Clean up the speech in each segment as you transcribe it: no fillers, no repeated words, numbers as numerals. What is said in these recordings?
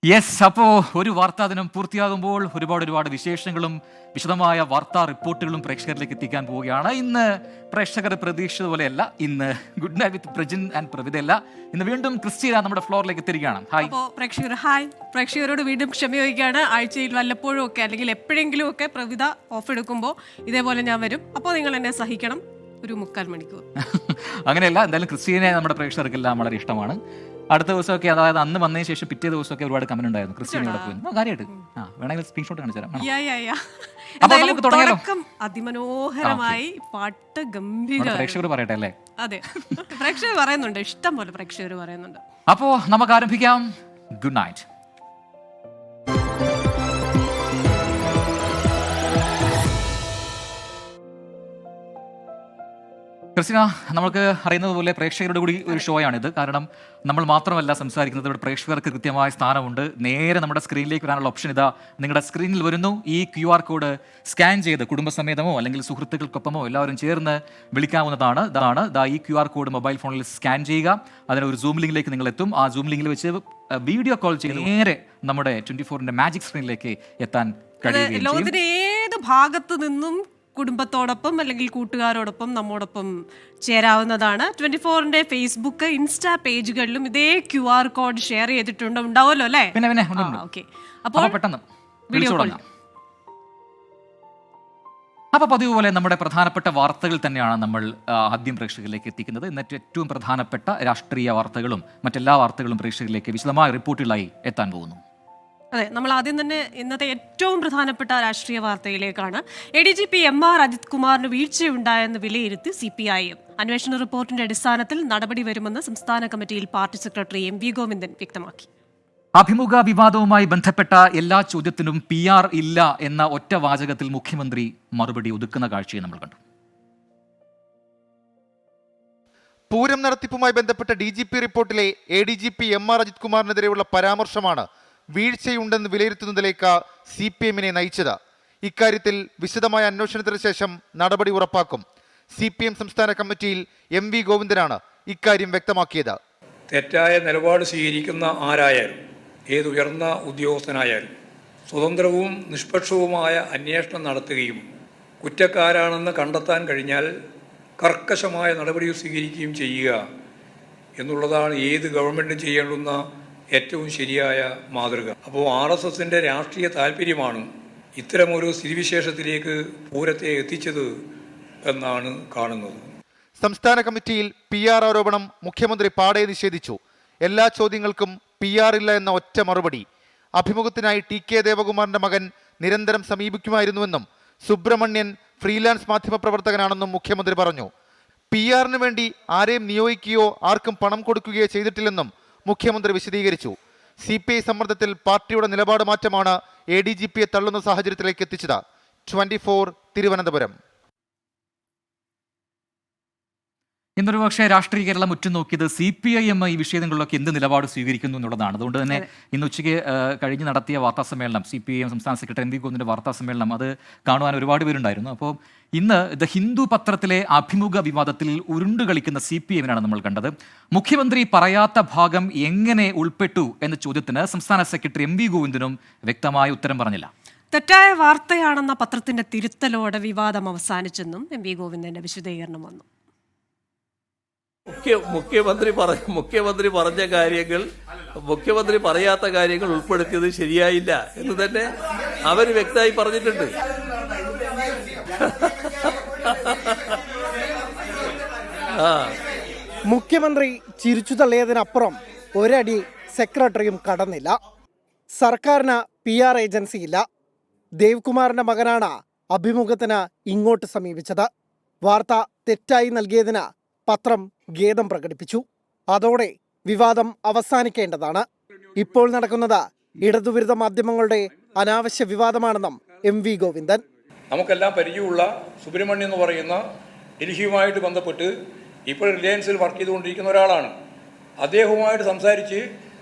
Yes, അപ്പോൾ ഒരു വാർത്താ ദിനം പൂർത്തിയാകുമ്പോൾ ഒരുപാട് വിശേഷങ്ങളും വിശദമായ വാർത്താ റിപ്പോർട്ടുകളും പ്രേക്ഷകരിലേക്ക് എത്തിക്കാൻ പോവുകയാണ്. ഇന്ന് പ്രേക്ഷകർ പ്രതീക്ഷിച്ചതുപോലെയല്ല. ഇന്ന് good night with Prajin and പ്രവിതല്ല. ഇന്ന് വീണ്ടും ക്രിസ്റ്റീന നമ്മുടെ ഫ്ലോറിലേക്ക് എത്തിയിരിക്കുകയാണ്. ഹായ് പ്രേക്ഷകരോട് വീണ്ടും ക്ഷമയോഗ്യമാണ്. ആഴ്ചയിൽ വല്ലപ്പോഴും ഒക്കെ അല്ലെങ്കിൽ എപ്പോഴെങ്കിലും ഒക്കെ പ്രവിത ഓഫ് എടുക്കുമ്പോൾ ഇതേപോലെ ഞാൻ വരും. അപ്പോൾ നിങ്ങൾ എന്നെ സഹിക്കണം ഒരു 3/4 മണിക്കൂർ. അങ്ങനെയല്ല, എന്തായാലും ക്രിസ്റ്റീനെ നമ്മുടെ പ്രേക്ഷകർക്കെല്ലാം വളരെ ഇഷ്ടമാണ്. അടുത്ത ദിവസമൊക്കെ, അതായത് അന്ന് വന്നതിന് ശേഷം പിറ്റേ ദിവസമൊക്കെ ഒരുപാട് കമന്റ് ഉണ്ടായിരുന്നു ക്രിസ്റ്റീനോടെ പോയി. കാര്യമായിട്ട് വേണമെങ്കിൽ സ്ക്രീൻഷോട്ട് കാണിച്ചു തരാം. അതിമനോഹരമായി പാട്ട് ഗംഭീര. പ്രേക്ഷകർ പറയട്ടെ അല്ലേ? അതെ, പ്രേക്ഷകർ പറയുന്നുണ്ട്, ഇഷ്ടം പോലെ പ്രേക്ഷകർ പറയുന്നുണ്ട്. അപ്പോ നമുക്ക് ആരംഭിക്കാം. Good night. ക്രിസ്റ്റീന, നമുക്ക് അറിയുന്നത് പോലെ പ്രേക്ഷകരുടെ കൂടി ഒരു ഷോയാണിത്. കാരണം നമ്മൾ മാത്രമല്ല സംസാരിക്കുന്നത്, ഇവിടെ പ്രേക്ഷകർക്ക് കൃത്യമായ സ്ഥാനമുണ്ട്. നേരെ നമ്മുടെ സ്ക്രീനിലേക്ക് വരാനുള്ള ഓപ്ഷൻ ഇതാ നിങ്ങളുടെ സ്ക്രീനിൽ വരുന്നു. ഈ QR കോഡ് സ്കാൻ ചെയ്ത് കുടുംബസമേതമോ അല്ലെങ്കിൽ സുഹൃത്തുക്കൾക്കൊപ്പമോ എല്ലാവരും ചേർന്ന് വിളിക്കാവുന്നതാണ്. ഈ QR കോഡ് മൊബൈൽ ഫോണിൽ സ്കാൻ ചെയ്യുക. അതിന് ഒരു സൂം ലിങ്കിലേക്ക് നിങ്ങൾ എത്തും. ആ സൂം ലിങ്കിൽ വെച്ച് വീഡിയോ കോൾ ചെയ്ത് നേരെ നമ്മുടെ 24-ന്റെ മാജിക് സ്ക്രീനിലേക്ക് എത്താൻ കഴിയുകയും ചെയ്യും. ലോകത്തിന്റെ ഏത് ഭാഗത്ത് നിന്നും കുടുംബത്തോടൊപ്പം അല്ലെങ്കിൽ കൂട്ടുകാരോടൊപ്പം നമ്മോടൊപ്പം ചേരാവുന്നതാണ്. 24-ന്റെ ഫേസ്ബുക്ക്, ഇൻസ്റ്റാ പേജുകളിലും ഇതേ QR കോഡ് ഷെയർ ചെയ്തിട്ടുണ്ട്, ഉണ്ടാവുമല്ലോ അല്ലേ? പിന്നെ ഓക്കെ, അപ്പോൾ പെട്ടെന്ന് അപ്പോൾ പതിവ് പോലെ നമ്മുടെ പ്രധാനപ്പെട്ട വാർത്തകൾ തന്നെയാണ് നമ്മൾ ആദ്യം പ്രേക്ഷകരിലേക്ക് എത്തിക്കുന്നത്. ഇന്നത്തെ ഏറ്റവും പ്രധാനപ്പെട്ട രാഷ്ട്രീയ വാർത്തകളും മറ്റെല്ലാ വാർത്തകളും പ്രേക്ഷകരിലേക്ക് വിശദമായ റിപ്പോർട്ടുകളായി എത്താൻ പോകുന്നു. അതെ, നമ്മൾ ആദ്യം തന്നെ ഇന്നത്തെ ഏറ്റവും പ്രധാനപ്പെട്ട രാഷ്ട്രീയ വാർത്തയിലേക്കാണ്. ADGP MR അജിത് കുമാറിന് വീഴ്ചയുണ്ടായെന്ന് വിലയിരുത്തി CPIM. അന്വേഷണ റിപ്പോർട്ടിന്റെ അടിസ്ഥാനത്തിൽ നടപടി വരുമെന്ന് സംസ്ഥാന കമ്മിറ്റിയിൽ പാർട്ടി സെക്രട്ടറി MV ഗോവിന്ദൻ വ്യക്തമാക്കി. അഭിമുഖ വിവാദവുമായി ബന്ധപ്പെട്ട എല്ലാ ചോദ്യത്തിനും PR ഇല്ല എന്ന ഒറ്റ വാചകത്തിൽ മുഖ്യമന്ത്രി മറുപടി ഒതുക്കുന്ന കാഴ്ചയെ നമ്മൾ കണ്ടു. പൂരം നടത്തിപ്പുമായി ബന്ധപ്പെട്ട DGP റിപ്പോർട്ടിലെ ADGP MR അജിത് കുമാറിനെതിരെയുള്ള പരാമർശമാണ് വീഴ്ചയുണ്ടെന്ന് വിലയിരുത്തുന്നതിലേക്ക് CPM-നെ നയിച്ചത്. ഇക്കാര്യത്തിൽ വിശദമായ അന്വേഷണത്തിന് ശേഷം നടപടി ഉറപ്പാക്കും. CPM സംസ്ഥാന കമ്മിറ്റിയിൽ MV ഗോവിന്ദനാണ് ഇക്കാര്യം വ്യക്തമാക്കിയത്. തെറ്റായ നിലപാട് സ്വീകരിക്കുന്ന ആരായാലും, ഏതുയർന്ന ഉദ്യോഗസ്ഥനായാലും സ്വതന്ത്രവും നിഷ്പക്ഷവുമായ അന്വേഷണം നടത്തുകയും കുറ്റക്കാരാണെന്ന് കണ്ടെത്താൻ കഴിഞ്ഞാൽ കർക്കശമായ നടപടി സ്വീകരിക്കുകയും ചെയ്യുക എന്നുള്ളതാണ് ഏത് ഗവൺമെൻറ്റും ചെയ്യേണ്ടുന്ന ഏറ്റവും ശരിയായ മാതൃക. അപ്പോൾ RSSൻ്റെ രാഷ്ട്രീയ താല്പര്യമാണ് ഇത്തരമൊരു സ്ഥിതിവിശേഷത്തിലേക്ക് പൂരത്തെ എത്തിച്ചത് എന്നാണ് കാണുന്നത്. സംസ്ഥാന കമ്മിറ്റിയിൽ PR ആരോപണം മുഖ്യമന്ത്രി പാടെ നിഷേധിച്ചു. എല്ലാ ചോദ്യങ്ങൾക്കും PR ഇല്ല എന്ന ഒറ്റ മറുപടി. അഭിമുഖത്തിനായി TK ദേവകുമാറിന്റെ മകൻ നിരന്തരം സമീപിക്കുമായിരുന്നുവെന്നും സുബ്രഹ്മണ്യൻ ഫ്രീലാൻസ് മാധ്യമപ്രവർത്തകനാണെന്നും മുഖ്യമന്ത്രി പറഞ്ഞു. PR-ന് വേണ്ടി ആരെയും നിയോഗിക്കുകയോ ആർക്കും പണം കൊടുക്കുകയോ ചെയ്തിട്ടില്ലെന്നും മുഖ്യമന്ത്രി വിശദീകരിച്ചു. CPI സമ്മർദ്ദത്തിൽ പാർട്ടിയുടെ നിലപാട് മാറ്റമാണ് ADGP-യെ തള്ളുന്ന സാഹചര്യത്തിലേക്ക് എത്തിച്ചത്. 24 തിരുവനന്തപുരം. ഇന്നൊരു പക്ഷേ രാഷ്ട്രീയ കേരളം ഉറ്റുനോക്കിയത് CPIM ഈ വിഷയങ്ങളിലൊക്കെ എന്ത് നിലപാട് സ്വീകരിക്കുന്നു എന്നുള്ളതാണ്. അതുകൊണ്ട് തന്നെ ഇന്ന് ഉച്ചയ്ക്ക് കഴിഞ്ഞ് നടത്തിയ വാർത്താ സമ്മേളനം, CPIM സംസ്ഥാന സെക്രട്ടറി MV ഗോവിന്ദന്റെ വാർത്താ സമ്മേളനം, അത് കാണുവാൻ ഒരുപാട് പേരുണ്ടായിരുന്നു. അപ്പോൾ ഇന്ന് ദ ഹിന്ദു പത്രത്തിലെ അഭിമുഖ വിവാദത്തിൽ ഉരുണ്ടുകളിക്കുന്ന CPIM-നാണ് നമ്മൾ കണ്ടത്. മുഖ്യമന്ത്രി പറയാത്ത ഭാഗം എങ്ങനെ ഉൾപ്പെട്ടു എന്ന ചോദ്യത്തിന് സംസ്ഥാന സെക്രട്ടറി MV ഗോവിന്ദനും വ്യക്തമായ ഉത്തരം പറഞ്ഞില്ല. തെറ്റായ വാർത്തയാണെന്ന പത്രത്തിന്റെ തിരുത്തലോടെ വിവാദം അവസാനിച്ചെന്നും MV ഗോവിന്ദന്റെ വിശദീകരണം വന്നു. മുഖ്യമന്ത്രി പറഞ്ഞ കാര്യങ്ങൾ, മുഖ്യമന്ത്രി പറയാത്ത കാര്യങ്ങൾ ഉൾപ്പെടുത്തിയത് ശരിയായില്ല എന്ന് തന്നെ അവർ വ്യക്തമായി പറഞ്ഞിട്ടുണ്ട്. മുഖ്യമന്ത്രി ചിരിച്ചു തള്ളിയതിനപ്പുറം ഒരടി സെക്രട്ടറിയും കടന്നില്ല. സർക്കാരിന് PR ഏജൻസിയില്ല. ദേവ്കുമാറിന്റെ മകനാണ് അഭിമുഖത്തിന് ഇങ്ങോട്ട് സമീപിച്ചത്. വാർത്ത തെറ്റായി നൽകിയതിന് പത്രം ഖേദം പ്രകടിപ്പിച്ചു. അതോടെ വിവാദം അവസാനിക്കേണ്ടതാണ്. ഇപ്പോൾ നടക്കുന്നത് ഇടതുവിരുദ്ധ മാധ്യമങ്ങളുടെ അനാവശ്യ വിവാദമാണെന്നും MV ഗോവിന്ദൻ. നമുക്കെല്ലാം പരിചയമുള്ള സുബ്രഹ്മണ്യം എന്ന് പറയുന്ന ഡൽഹിയുമായിട്ട് ബന്ധപ്പെട്ട് ഇപ്പോൾ റിലയൻസിൽ വർക്ക് ചെയ്തുകൊണ്ടിരിക്കുന്ന ഒരാളാണ്. അദ്ദേഹവുമായിട്ട് സംസാരിച്ച്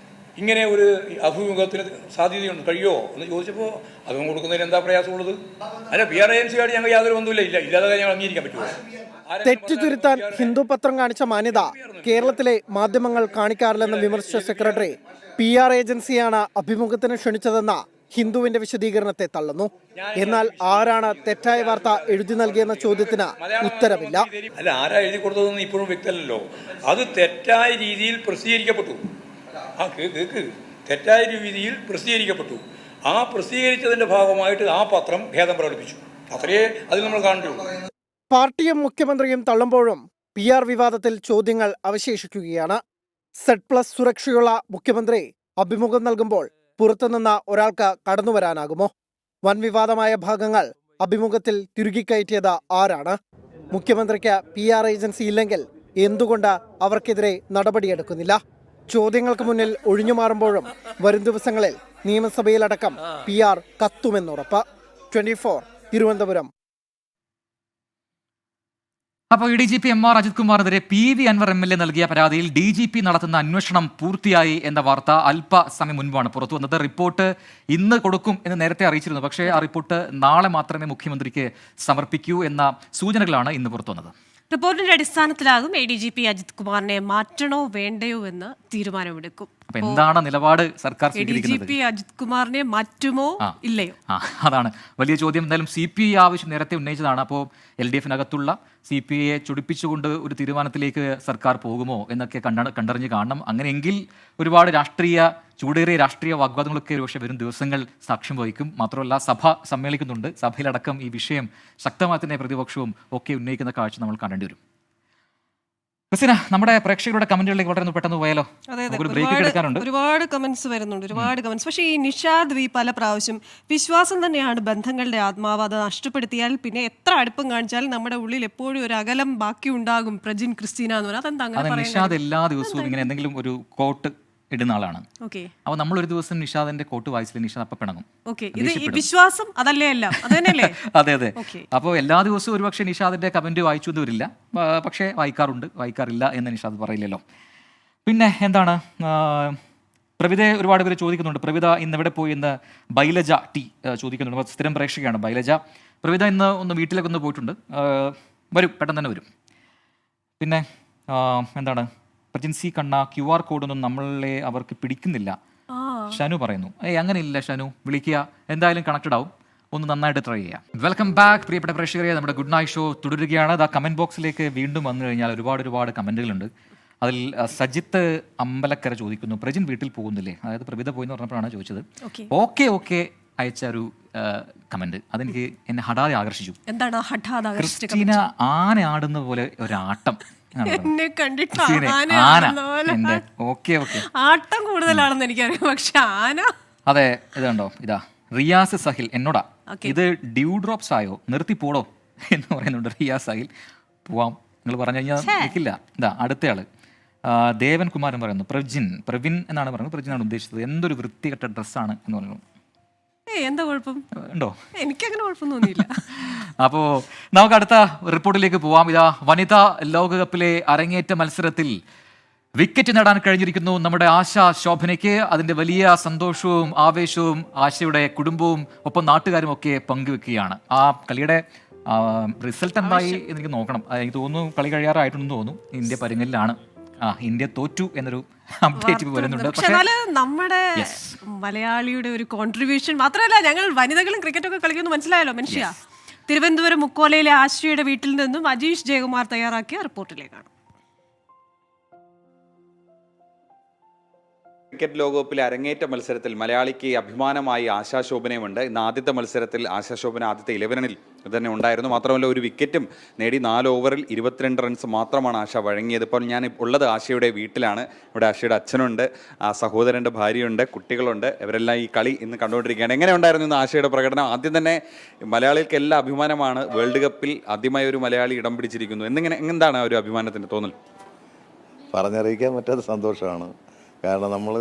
ഇങ്ങനെ ഒരു അഭിമുഖത്തിന് സാധ്യതയുണ്ട്, കഴിയുമോ എന്ന് ചോദിച്ചപ്പോൾ അഭിമുഖം കൊടുക്കുന്നതിന് എന്താ പ്രയാസമുള്ളത്? അല്ല, PR ഏജൻസിയായിട്ട് ഞങ്ങൾ യാതൊരു ബന്ധമില്ല, ഇല്ലാതെ ഞങ്ങൾ അംഗീകരിക്കാൻ പറ്റുമോ? തെറ്റു തിരുത്താൻ ഹിന്ദു പത്രം കാണിച്ച മാന്യത കേരളത്തിലെ മാധ്യമങ്ങൾ കാണിക്കാറില്ലെന്ന് വിമർശിച്ച സെക്രട്ടറി PR ഏജൻസിയാണ് അഭിമുഖത്തിന് ക്ഷണിച്ചതെന്ന ഹിന്ദുവിന്റെ വിശദീകരണത്തെ തള്ളുന്നു. എന്നാൽ ആരാണ് തെറ്റായ വാർത്ത എഴുതി നൽകിയെന്ന ചോദ്യത്തിന് ഉത്തരവില്ല. അല്ല, ആരാ എഴുതി കൊടുത്തതെന്ന് ഇപ്പോഴും വ്യക്തമല്ലല്ലോ. അത് തെറ്റായ രീതിയിൽ പ്രസിദ്ധീകരിക്കപ്പെട്ടു. കേക്ക് തെറ്റായ രീതിയിൽ പ്രസിദ്ധീകരിക്കപ്പെട്ടു. ആ പ്രസിദ്ധീകരിച്ചതിന്റെ ഭാഗമായിട്ട് ആ പത്രം ഭേദം പ്രകടിപ്പിച്ചു. അത്രയേ അതിൽ നമ്മൾ കാണുകയുള്ളൂ. പാർട്ടിയും മുഖ്യമന്ത്രിയും തള്ളുമ്പോഴും PR വിവാദത്തിൽ ചോദ്യങ്ങൾ അവശേഷിക്കുകയാണ്. Z+ സുരക്ഷയുള്ള മുഖ്യമന്ത്രി അഭിമുഖം നൽകുമ്പോൾ പുറത്തുനിന്ന ഒരാൾക്ക് കടന്നുവരാനാകുമോ? വൻ വിവാദമായ ഭാഗങ്ങൾ അഭിമുഖത്തിൽ തിരുകിക്കയറ്റിയത് ആരാണ്? മുഖ്യമന്ത്രിക്ക് PR ഏജൻസി ഇല്ലെങ്കിൽ എന്തുകൊണ്ട് അവർക്കെതിരെ നടപടിയെടുക്കുന്നില്ല? ചോദ്യങ്ങൾക്ക് മുന്നിൽ ഒഴിഞ്ഞുമാറുമ്പോഴും വരും ദിവസങ്ങളിൽ നിയമസഭയിലടക്കം PR കത്തുമെന്നുറപ്പ്. 24 തിരുവനന്തപുരം. അപ്പോൾ ADGP MR Ajith കുമാറിനെതിരെ PV Anwar MLA നൽകിയ പരാതിയിൽ DGP നടത്തുന്ന അന്വേഷണം പൂർത്തിയായി എന്ന വാർത്ത അല്പസമയം മുൻപാണ് പുറത്തു വന്നത്. റിപ്പോർട്ട് ഇന്ന് കൊടുക്കും എന്ന് നേരത്തെ അറിയിച്ചിരുന്നു. പക്ഷേ ആ റിപ്പോർട്ട് നാളെ മാത്രമേ മുഖ്യമന്ത്രിക്ക് സമർപ്പിക്കൂ എന്ന സൂചനകളാണ് ഇന്ന് പുറത്തു വന്നത്. റിപ്പോർട്ടിന്റെ അടിസ്ഥാനത്തിലാകും ADGP അജിത് കുമാറിനെ മാറ്റണോ വേണ്ടയോ എന്ന് തീരുമാനമെടുക്കും. അപ്പൊ എന്താണ് നിലപാട് സർക്കാർ സ്വീകരിക്കുന്നത്? ADGP അജിത് കുമാറിനെ മാറ്റുമോ ഇല്ലയോ? അതാണ് വലിയ ചോദ്യം. എന്തായാലും CPI ആവശ്യം നേരത്തെ ഉന്നയിച്ചതാണ്. അപ്പോൾ LDF-നകത്തുള്ള CPIയെ ചൊടിപ്പിച്ചുകൊണ്ട് ഒരു തീരുമാനത്തിലേക്ക് സർക്കാർ പോകുമോ എന്നൊക്കെ കണ്ടറിഞ്ഞ് കാണണം. അങ്ങനെയെങ്കിൽ ഒരുപാട് ചൂടേറിയ രാഷ്ട്രീയ വാഗ്വാദങ്ങളൊക്കെ ഒരുപക്ഷെ വരും ദിവസങ്ങൾ സാക്ഷ്യം വഹിക്കും. മാത്രമല്ല, സഭ സമ്മേളിക്കുന്നുണ്ട്. സഭയിലടക്കം ഈ വിഷയം ശക്തമായി തന്നെ പ്രതിപക്ഷവും ഒക്കെ ഉന്നയിക്കുന്ന കാഴ്ച നമ്മൾ കാണേണ്ടി വരും. ക്രിസ്റ്റിന, നമ്മുടെ പ്രേക്ഷകരുടെ കമന്റുകളിലേക്ക് വളരെ പെട്ടെന്ന് പോയാലോ? ഒരുപാട് കമന്റ്സ് വരുന്നുണ്ട്, ഒരുപാട് കമന്റ്സ്. പക്ഷേ ഈ നിഷാദ് വി പല പ്രാവശ്യം വിശ്വാസം തന്നെയാണ് ബന്ധങ്ങളുടെ ആത്മാവ്, അത് നഷ്ടപ്പെടുത്തിയാൽ പിന്നെ എത്ര അടുപ്പം കാണിച്ചാലും നമ്മുടെ ഉള്ളിൽ എപ്പോഴും ഒരു അകലം ബാക്കി ഉണ്ടാകും. പ്രജിൻ ക്രിസ്റ്റീന എന്ന് പറഞ്ഞാൽ അതെന്താ അങ്ങനെ? നിഷാദ് എല്ലാ ദിവസവും ഇങ്ങനെ എന്തെങ്കിലും ഒരു കോട്ട് ഇടുന്ന ആളാണ്. അപ്പൊ നമ്മൾ ഒരു ദിവസം നിഷാദിന്റെ കോട്ട് വായിച്ചില്ല, നിഷാദ് അപ്പൊ പിണങ്ങും. വിശ്വാസം അതല്ലേ എല്ലാം, അതന്നെയല്ലേ? അതെ അതെ. അപ്പോൾ എല്ലാ ദിവസവും ഒരുപക്ഷെ നിഷാദിന്റെ കമന്റ് വായിച്ചു എന്ന് വരില്ല, പക്ഷേ വായിക്കാറില്ല എന്ന് നിഷാദ് പറയില്ലല്ലോ. പിന്നെ എന്താണ്, പ്രവിധയെ ഒരുപാട് പേര് ചോദിക്കുന്നുണ്ട്. പ്രവിധ ഇന്ന് എവിടെ പോയി എന്ന് ബൈലജ ടി ചോദിക്കുന്നുണ്ട്. സ്ഥിരം പ്രേക്ഷകയാണ് ബൈലജ. പ്രവിധ ഇന്ന് ഒന്ന് വീട്ടിലേക്ക് ഒന്ന് പോയിട്ടുണ്ട്, വരും, പെട്ടെന്ന് തന്നെ വരും. പിന്നെ എന്താണ്, പ്രജിൻസി കണ്ണ QR കോഡൊന്നും നമ്മളെ അവർക്ക് പിടിക്കുന്നില്ല ഷനു പറയുന്നു. അങ്ങനെയില്ല ഷനു, വിളിക്കുക, എന്തായാലും കണക്റ്റഡ് ആവും. ഒന്ന് നന്നായിട്ട് ട്രൈ ചെയ്യാം. വെൽക്കം ബാക്ക് പ്രിയപ്പെട്ട പ്രേക്ഷകരെ. നമ്മുടെ ഗുഡ് നൈറ്റ് ഷോ തുടരുകയാണ്. ആ കമന്റ് ബോക്സിലേക്ക് വീണ്ടും വന്നു കഴിഞ്ഞാൽ ഒരുപാട് കമന്റുകളുണ്ട്. അതിൽ സജിത്ത് അമ്പലക്കര ചോദിക്കുന്നു, പ്രജിൻ വീട്ടിൽ പോകുന്നില്ലേ? അതായത് പ്രവിധ പോയി എന്ന് പറഞ്ഞപ്പോഴാണ് ചോദിച്ചത്. ഓക്കെ അയച്ച ഒരു കമന്റ് അതെനിക്ക് എന്നെ ഹഠാതെ ആകർഷിച്ചു. എന്താണ് ക്രിസ്റ്റീന ആന ആടുന്ന പോലെ ഒരാട്ടം. എന്നെ കണ്ടിട്ട് ആട്ടം കൂടുതലാണെന്ന് എനിക്കറിയാം, പക്ഷെ ആന. അതെ, ഇതുണ്ടോ, ഇതാ റിയാസ് സഹിൽ എന്നോടാ, ഇത് ഡ്യൂ ഡ്രോപ്സ് ആയോ, നിർത്തി പോടോ എന്ന് പറയുന്നുണ്ട് റിയാസ് സഹിൽ. പോവാം, നിങ്ങൾ പറഞ്ഞു കഴിഞ്ഞാൽ നിൽക്കില്ല. ഇതാ അടുത്തയാള് ദേവൻ കുമാരൻ പറയുന്നു, പ്രവിൻ എന്നാണ് പറയുന്നത്, പ്രജിനാണ് ഉദ്ദേശിച്ചത്. എന്തൊരു വൃത്തികെട്ട ഡ്രസ്സാണ് എന്ന് പറയുന്നു. എന്താ കുഴപ്പം ഉണ്ടോ? എനിക്കങ്ങനെ കുഴപ്പം തോന്നിയില്ല. അപ്പോൾ നമുക്ക് അടുത്ത റിപ്പോർട്ടിലേക്ക് പോവാം. ഇതാ വനിതാ ലോകകപ്പിലെ അരങ്ങേറ്റ മത്സരത്തിൽ വിക്കറ്റ് നേടാൻ കഴിഞ്ഞിരിക്കുന്നു നമ്മുടെ ആശ ശോഭനയ്ക്ക്. അതിൻ്റെ വലിയ സന്തോഷവും ആവേശവും ആശയുടെ കുടുംബവും ഒപ്പം നാട്ടുകാരും ഒക്കെ പങ്കുവെക്കുകയാണ്. ആ കളിയുടെ റിസൾട്ട് എന്തായി എനിക്ക് നോക്കണം. എനിക്ക് തോന്നുന്നു കളി കഴിയാറായിട്ടുണ്ടെന്ന് തോന്നുന്നു. ഇന്ത്യ പരുങ്ങലിലാണ്. ഇന്ത്യ തോറ്റു എന്നൊരു അപ്ഡേറ്റ് വരുന്നുണ്ട്. പക്ഷേ നമ്മുടെ മലയാളിയുടെ ഒരു കോൺട്രിബ്യൂഷൻ മാത്രമല്ല, ഞങ്ങൾ വനിതകളും ക്രിക്കറ്റൊക്കെ കളിക്കുന്നു, മനസ്സിലായല്ലോ മനുഷ്യ. തിരുവനന്തപുരം മുക്കോലയിലെ ആശ്രയുടെ വീട്ടിൽ നിന്നും അജീഷ് ജയകുമാർ തയ്യാറാക്കിയ റിപ്പോർട്ടിലേക്കാണ്. ക്രിക്കറ്റ് ലോകകപ്പിലെ അരങ്ങേറ്റ മത്സരത്തിൽ മലയാളിക്ക് അഭിമാനമായി ആശാ ശോഭനയുമുണ്ട്. ഇന്ന് ആദ്യത്തെ മത്സരത്തിൽ ആശാ ശോഭന ആദ്യത്തെ 11 തന്നെ ഉണ്ടായിരുന്നു. മാത്രമല്ല ഒരു വിക്കറ്റും നേടി. 4 ഓവറിൽ 22 റൺസ് മാത്രമാണ് ആശ വഴങ്ങിയത്. ഇപ്പോൾ ഞാൻ ഉള്ളത് ആശയുടെ വീട്ടിലാണ്. ഇവിടെ ആശയുടെ അച്ഛനുണ്ട്, സഹോദരൻ്റെ ഭാര്യയുണ്ട്, കുട്ടികളുണ്ട്. ഇവരെല്ലാം ഈ കളി ഇന്ന് കണ്ടുകൊണ്ടിരിക്കുകയാണ്. എങ്ങനെ ഉണ്ടായിരുന്നു ഇന്ന് ആശയുടെ പ്രകടനം? ആദ്യം തന്നെ മലയാളികൾക്ക് എല്ലാ അഭിമാനമാണ്. വേൾഡ് കപ്പിൽ ആദ്യമായി ഒരു മലയാളി ഇടം പിടിച്ചിരിക്കുന്നു. എന്താണ് ആ ഒരു അഭിമാനത്തിൻ്റെ തോന്നൽ? പറഞ്ഞറിയിക്കാൻ പറ്റാത്ത സന്തോഷമാണ്. കാരണം നമ്മൾ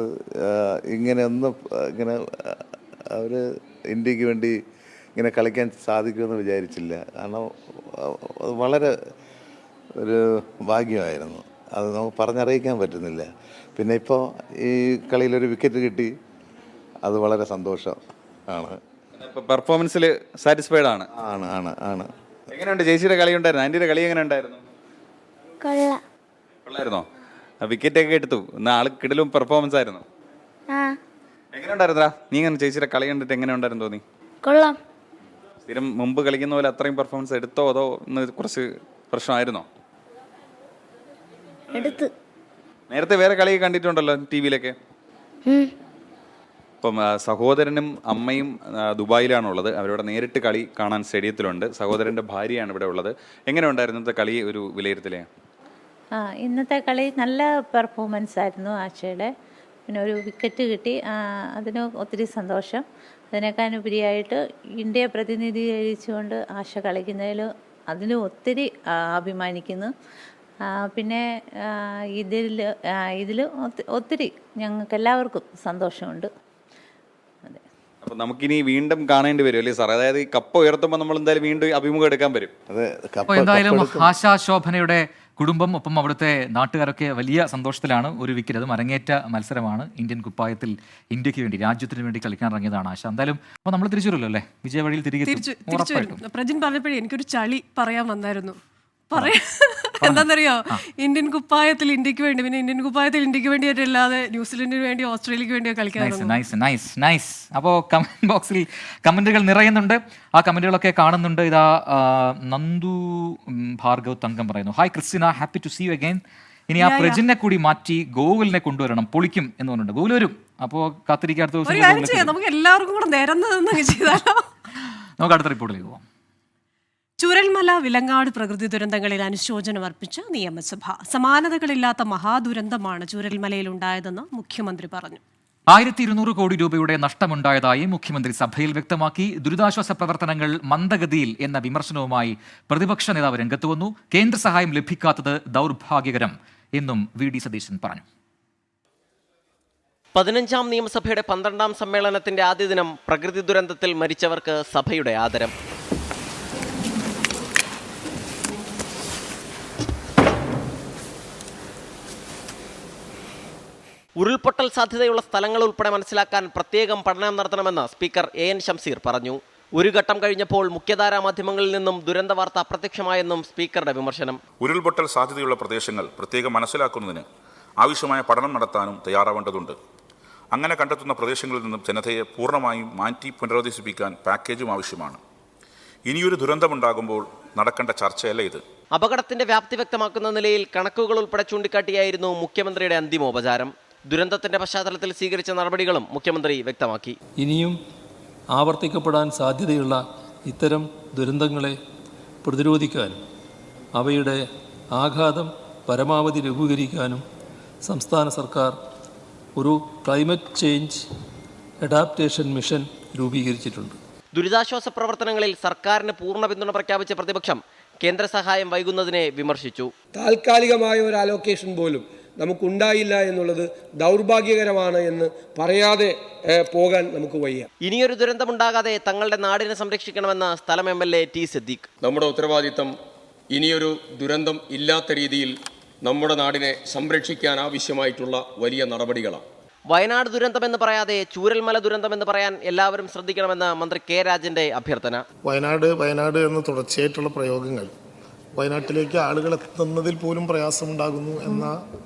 ഇങ്ങനെ അവർ ഇന്ത്യക്ക് വേണ്ടി ഇങ്ങനെ കളിക്കാൻ സാധിക്കുമെന്ന് വിചാരിച്ചില്ല. കാരണം വളരെ ഒരു ഭാഗ്യമായിരുന്നു. അത് നമുക്ക് പറഞ്ഞറിയിക്കാൻ പറ്റുന്നില്ല. പിന്നെ ഇപ്പോൾ ഈ കളിയിലൊരു വിക്കറ്റ് കിട്ടി, അത് വളരെ സന്തോഷം ആണ്. പെർഫോമൻസിൽ സാറ്റിസ്ഫൈഡ് ആണ്. ആണ് ആണ് ആണ് എങ്ങനെയുണ്ട് ചേച്ചിയുടെ കളി ഉണ്ടായിരുന്നു? ആൻറ്റിയുടെ കളി എങ്ങനെ ഉണ്ടായിരുന്നു? കൊള്ളായിരുന്നോ? വിക്കറ്റൊക്കെ എടുത്തു. ഇന്ന് ആൾ കിടലും പെർഫോമൻസ് ആയിരുന്നു. എങ്ങനെ ഉണ്ടായിരുന്നാ? നീ ഇങ്ങനെ ചേച്ചിയുടെ കളി കണ്ടിട്ട് എങ്ങനെ ഉണ്ടായിരുന്നു തോന്നി? കൊള്ളാം. സ്ഥിരം മുമ്പ് കളിക്കുന്ന പോലെ അത്രയും പെർഫോമൻസ് എടുത്തോ അതോ ഇന്ന് കുറച്ച് പ്രശ്നമായിരുന്നോ? എടുത്ത്. നേരത്തെ വേറെ കളി കണ്ടിട്ടുണ്ടല്ലോ TV-ലൊക്കെ. ഇപ്പം സഹോദരനും അമ്മയും ദുബായിലാണുള്ളത്. അവരുടെ നേരിട്ട് കളി കാണാൻ സ്റ്റേഡിയത്തിലുണ്ട്. സഹോദരൻ്റെ ഭാര്യയാണ് ഇവിടെ ഉള്ളത്. എങ്ങനെ ഉണ്ടായിരുന്നു ഇന്നത്തെ കളി? ഒരു വിലയിരുത്തലേ? ഇന്നത്തെ കളി നല്ല പെർഫോമൻസ് ആയിരുന്നു ആശയുടെ. പിന്നെ ഒരു വിക്കറ്റ് കിട്ടി, അതിന് ഒത്തിരി സന്തോഷം. അതിനേക്കാളുപരിയായിട്ട് ഇന്ത്യയെ പ്രതിനിധീകരിച്ചുകൊണ്ട് ആശ കളിക്കുന്നതിൽ അതിന് ഒത്തിരി അഭിമാനിക്കുന്നു. പിന്നെ ഇതിൽ ഒത്തിരി ഞങ്ങൾക്ക് എല്ലാവർക്കും സന്തോഷമുണ്ട്. അതെ. അപ്പം നമുക്കിനി വീണ്ടും കാണേണ്ടി വരും അല്ലേ സാർ? അതായത് ഈ കപ്പ് ഉയർത്തുമ്പോൾ നമ്മൾ എന്തായാലും വീണ്ടും അഭിമുഖം എടുക്കാൻ വരും. അതെ. അപ്പോൾ എന്തായാലും ആശാ ശോഭനയുടെ കുടുംബം ഒപ്പം അവിടുത്തെ നാട്ടുകാരൊക്കെ വലിയ സന്തോഷത്തിലാണ്. ഒരു വിക്കറ്റ്, അതും അരങ്ങേറ്റ മത്സരമാണ്. ഇന്ത്യൻ കുപ്പായത്തിൽ ഇന്ത്യക്ക് വേണ്ടി, രാജ്യത്തിന് വേണ്ടി കളിക്കാൻ ഇറങ്ങിയതാണ് ആശ. എന്തായാലും അപ്പോൾ നമ്മൾ തിരിച്ചു വരുമല്ലോ അല്ലേ? വിജയവഴിയിൽ തിരിച്ചു വരും. പ്രജിൻ പറഞ്ഞപ്പോഴേ എനിക്കൊരു ചളി പറയാൻ വന്നായിരുന്നു. എന്താണെന്നറിയോ, ഇന്ത്യൻ കുപ്പായത്തിൽ ഇന്ത്യക്ക് വേണ്ടി, പിന്നെ ഇന്ത്യൻ കുപ്പായത്തിൽ ഇന്ത്യക്ക് വേണ്ടിയിട്ടല്ലാതെ ന്യൂസിലൻഡിന് വേണ്ടി, ഓസ്ട്രേലിയക്ക് വേണ്ടിയോ കളിക്കാൻ. അപ്പോൾ കമന്റ് ബോക്സിൽ കമന്റുകൾ നിറയുന്നുണ്ട്. ആ കമന്റുകളൊക്കെ കാണുന്നുണ്ട്. ഇതാ നന്ദു ഭാർഗവ് തങ്കം പറയുന്നു, hi Christina, happy to see you again. ഇനി ആ പ്രജിനെ കൂടി മാറ്റി ഗോകുലിനെ കൊണ്ടുവരണം, പൊളിക്കും എന്ന് പറഞ്ഞിട്ടുണ്ട്. ഗോകുൽ വരും. അപ്പോൾ കാത്തിരിക്കുക അടുത്ത ദിവസം. നമുക്ക് എല്ലാവർക്കും കൂടെ നിരന്ന് ചെയ്താലോ? നമുക്ക് അടുത്ത റിപ്പോർട്ടിലേക്ക് പോവാം. ചൂരൽമല വിലങ്ങാട് പ്രകൃതി ദുരന്തങ്ങളിൽ അനുശോചനം അർപ്പിച്ച നിയമസഭ. സമാനതകളില്ലാത്ത മഹാദുരന്തമാണ് ചൂരൽമലയിൽ ഉണ്ടായതെന്ന് മുഖ്യമന്ത്രി പറഞ്ഞു. 1200 കോടി രൂപയുടെ നഷ്ടമുണ്ടായതായി മുഖ്യമന്ത്രി സഭയിൽ വ്യക്തമാക്കി. ദുരിതാശ്വാസ പ്രവർത്തനങ്ങൾ മന്ദഗതിയിൽ എന്ന വിമർശനവുമായി പ്രതിപക്ഷ നേതാവ് രംഗത്ത് വന്നു. കേന്ദ്ര സഹായം ലഭിക്കാത്തത് ദൗർഭാഗ്യകരം എന്നും VD സതീശൻ പറഞ്ഞു. 15ാം നിയമസഭയുടെ 12ാം സമ്മേളനത്തിന്റെ ആദ്യ ദിനം പ്രകൃതി ദുരന്തത്തിൽ മരിച്ചവർക്ക് സഭയുടെ ആദരം. ഉരുൾപൊട്ടൽ സാധ്യതയുള്ള സ്ഥലങ്ങൾ ഉൾപ്പെടെ മനസ്സിലാക്കാൻ പ്രത്യേകം പഠനം നടത്തണമെന്ന് സ്പീക്കർ AN ഷംസീർ പറഞ്ഞു. ഒരു ഘട്ടം കഴിഞ്ഞപ്പോൾ മുഖ്യധാരാ മാധ്യമങ്ങളിൽ നിന്നും ദുരന്ത വാർത്ത അപ്രത്യക്ഷമായെന്നും സ്പീക്കറുടെ വിമർശനം. ഉരുൾപൊട്ടൽ സാധ്യതയുള്ള പ്രദേശങ്ങൾ പ്രത്യേകം മനസ്സിലാക്കുന്നതിന് ആവശ്യമായ പഠനം നടത്താനും തയ്യാറാവേണ്ടതുണ്ട്. അങ്ങനെ കണ്ടെത്തുന്ന പ്രദേശങ്ങളിൽ നിന്നും ജനതയെ പൂർണ്ണമായും മാറ്റി പുനരധിവസിപ്പിക്കാൻ പാക്കേജും ആവശ്യമാണ്. ഇനിയൊരു ദുരന്തമുണ്ടാകുമ്പോൾ നടക്കേണ്ട ചർച്ചയല്ല ഇത്. അപകടത്തിന്റെ വ്യാപ്തി വ്യക്തമാക്കുന്ന നിലയിൽ കണക്കുകൾ ഉൾപ്പെടെ ചൂണ്ടിക്കാട്ടിയായിരുന്നു മുഖ്യമന്ത്രിയുടെ അന്തിമോപചാരം. ദുരന്തത്തിന്റെ പശ്ചാത്തലത്തിൽ സ്വീകരിച്ച നടപടികളും മുഖ്യമന്ത്രി വ്യക്തമാക്കി. ഇനിയും ആവർത്തിക്കപ്പെടാൻ സാധ്യതയുള്ള ഇത്തരം ദുരന്തങ്ങളെ പ്രതിരോധിക്കാനും അവയുടെ ആഘാതം പരമാവധി ലഘൂകരിക്കാനും സംസ്ഥാന സർക്കാർ ഒരു ക്ലൈമറ്റ് ചേഞ്ച് അഡാപ്റ്റേഷൻ മിഷൻ രൂപീകരിച്ചിട്ടുണ്ട്. ദുരിതാശ്വാസ പ്രവർത്തനങ്ങളിൽ സർക്കാരിന് പൂർണ്ണ പിന്തുണ പ്രഖ്യാപിച്ച പ്രതിപക്ഷം കേന്ദ്ര സഹായം വൈകുന്നതിനെ വിമർശിച്ചു. താൽക്കാലികമായ ഒരു അലോക്കേഷൻ പോലും നമുക്കുണ്ടായില്ല എന്നുള്ളത് ദൗർഭാഗ്യകരമാണ് എന്ന് പറയാതെ പോകാൻ നമുക്ക് വയ്യ. ഇനിയൊരു ദുരന്തമുണ്ടാകാതെ തങ്ങളുടെ നാടിനെ സംരക്ഷിക്കണമെന്ന് സ്ഥലം MLA T സിദ്ദീഖ്. നമ്മുടെ ഉത്തരവാദിത്തം ഇനിയൊരു ദുരന്തം ഇല്ലാത്ത രീതിയിൽ നമ്മുടെ നാടിനെ സംരക്ഷിക്കാൻ ആവശ്യമായിട്ടുള്ള വലിയ നടപടികളാണ്. വയനാട് ദുരന്തമെന്ന് പറയാതെ ചൂരൽമല ദുരന്തമെന്ന് പറയാൻ എല്ലാവരും ശ്രദ്ധിക്കണമെന്ന് മന്ത്രി K രാജന്റെ അഭ്യർത്ഥന. വയനാട് എന്ന് തുടർച്ചയായിട്ടുള്ള പ്രയോഗങ്ങൾ വയനാട്ടിലേക്ക് ആളുകൾ എത്തുന്നതിൽ പോലും പ്രയാസമുണ്ടാകുന്നു എന്ന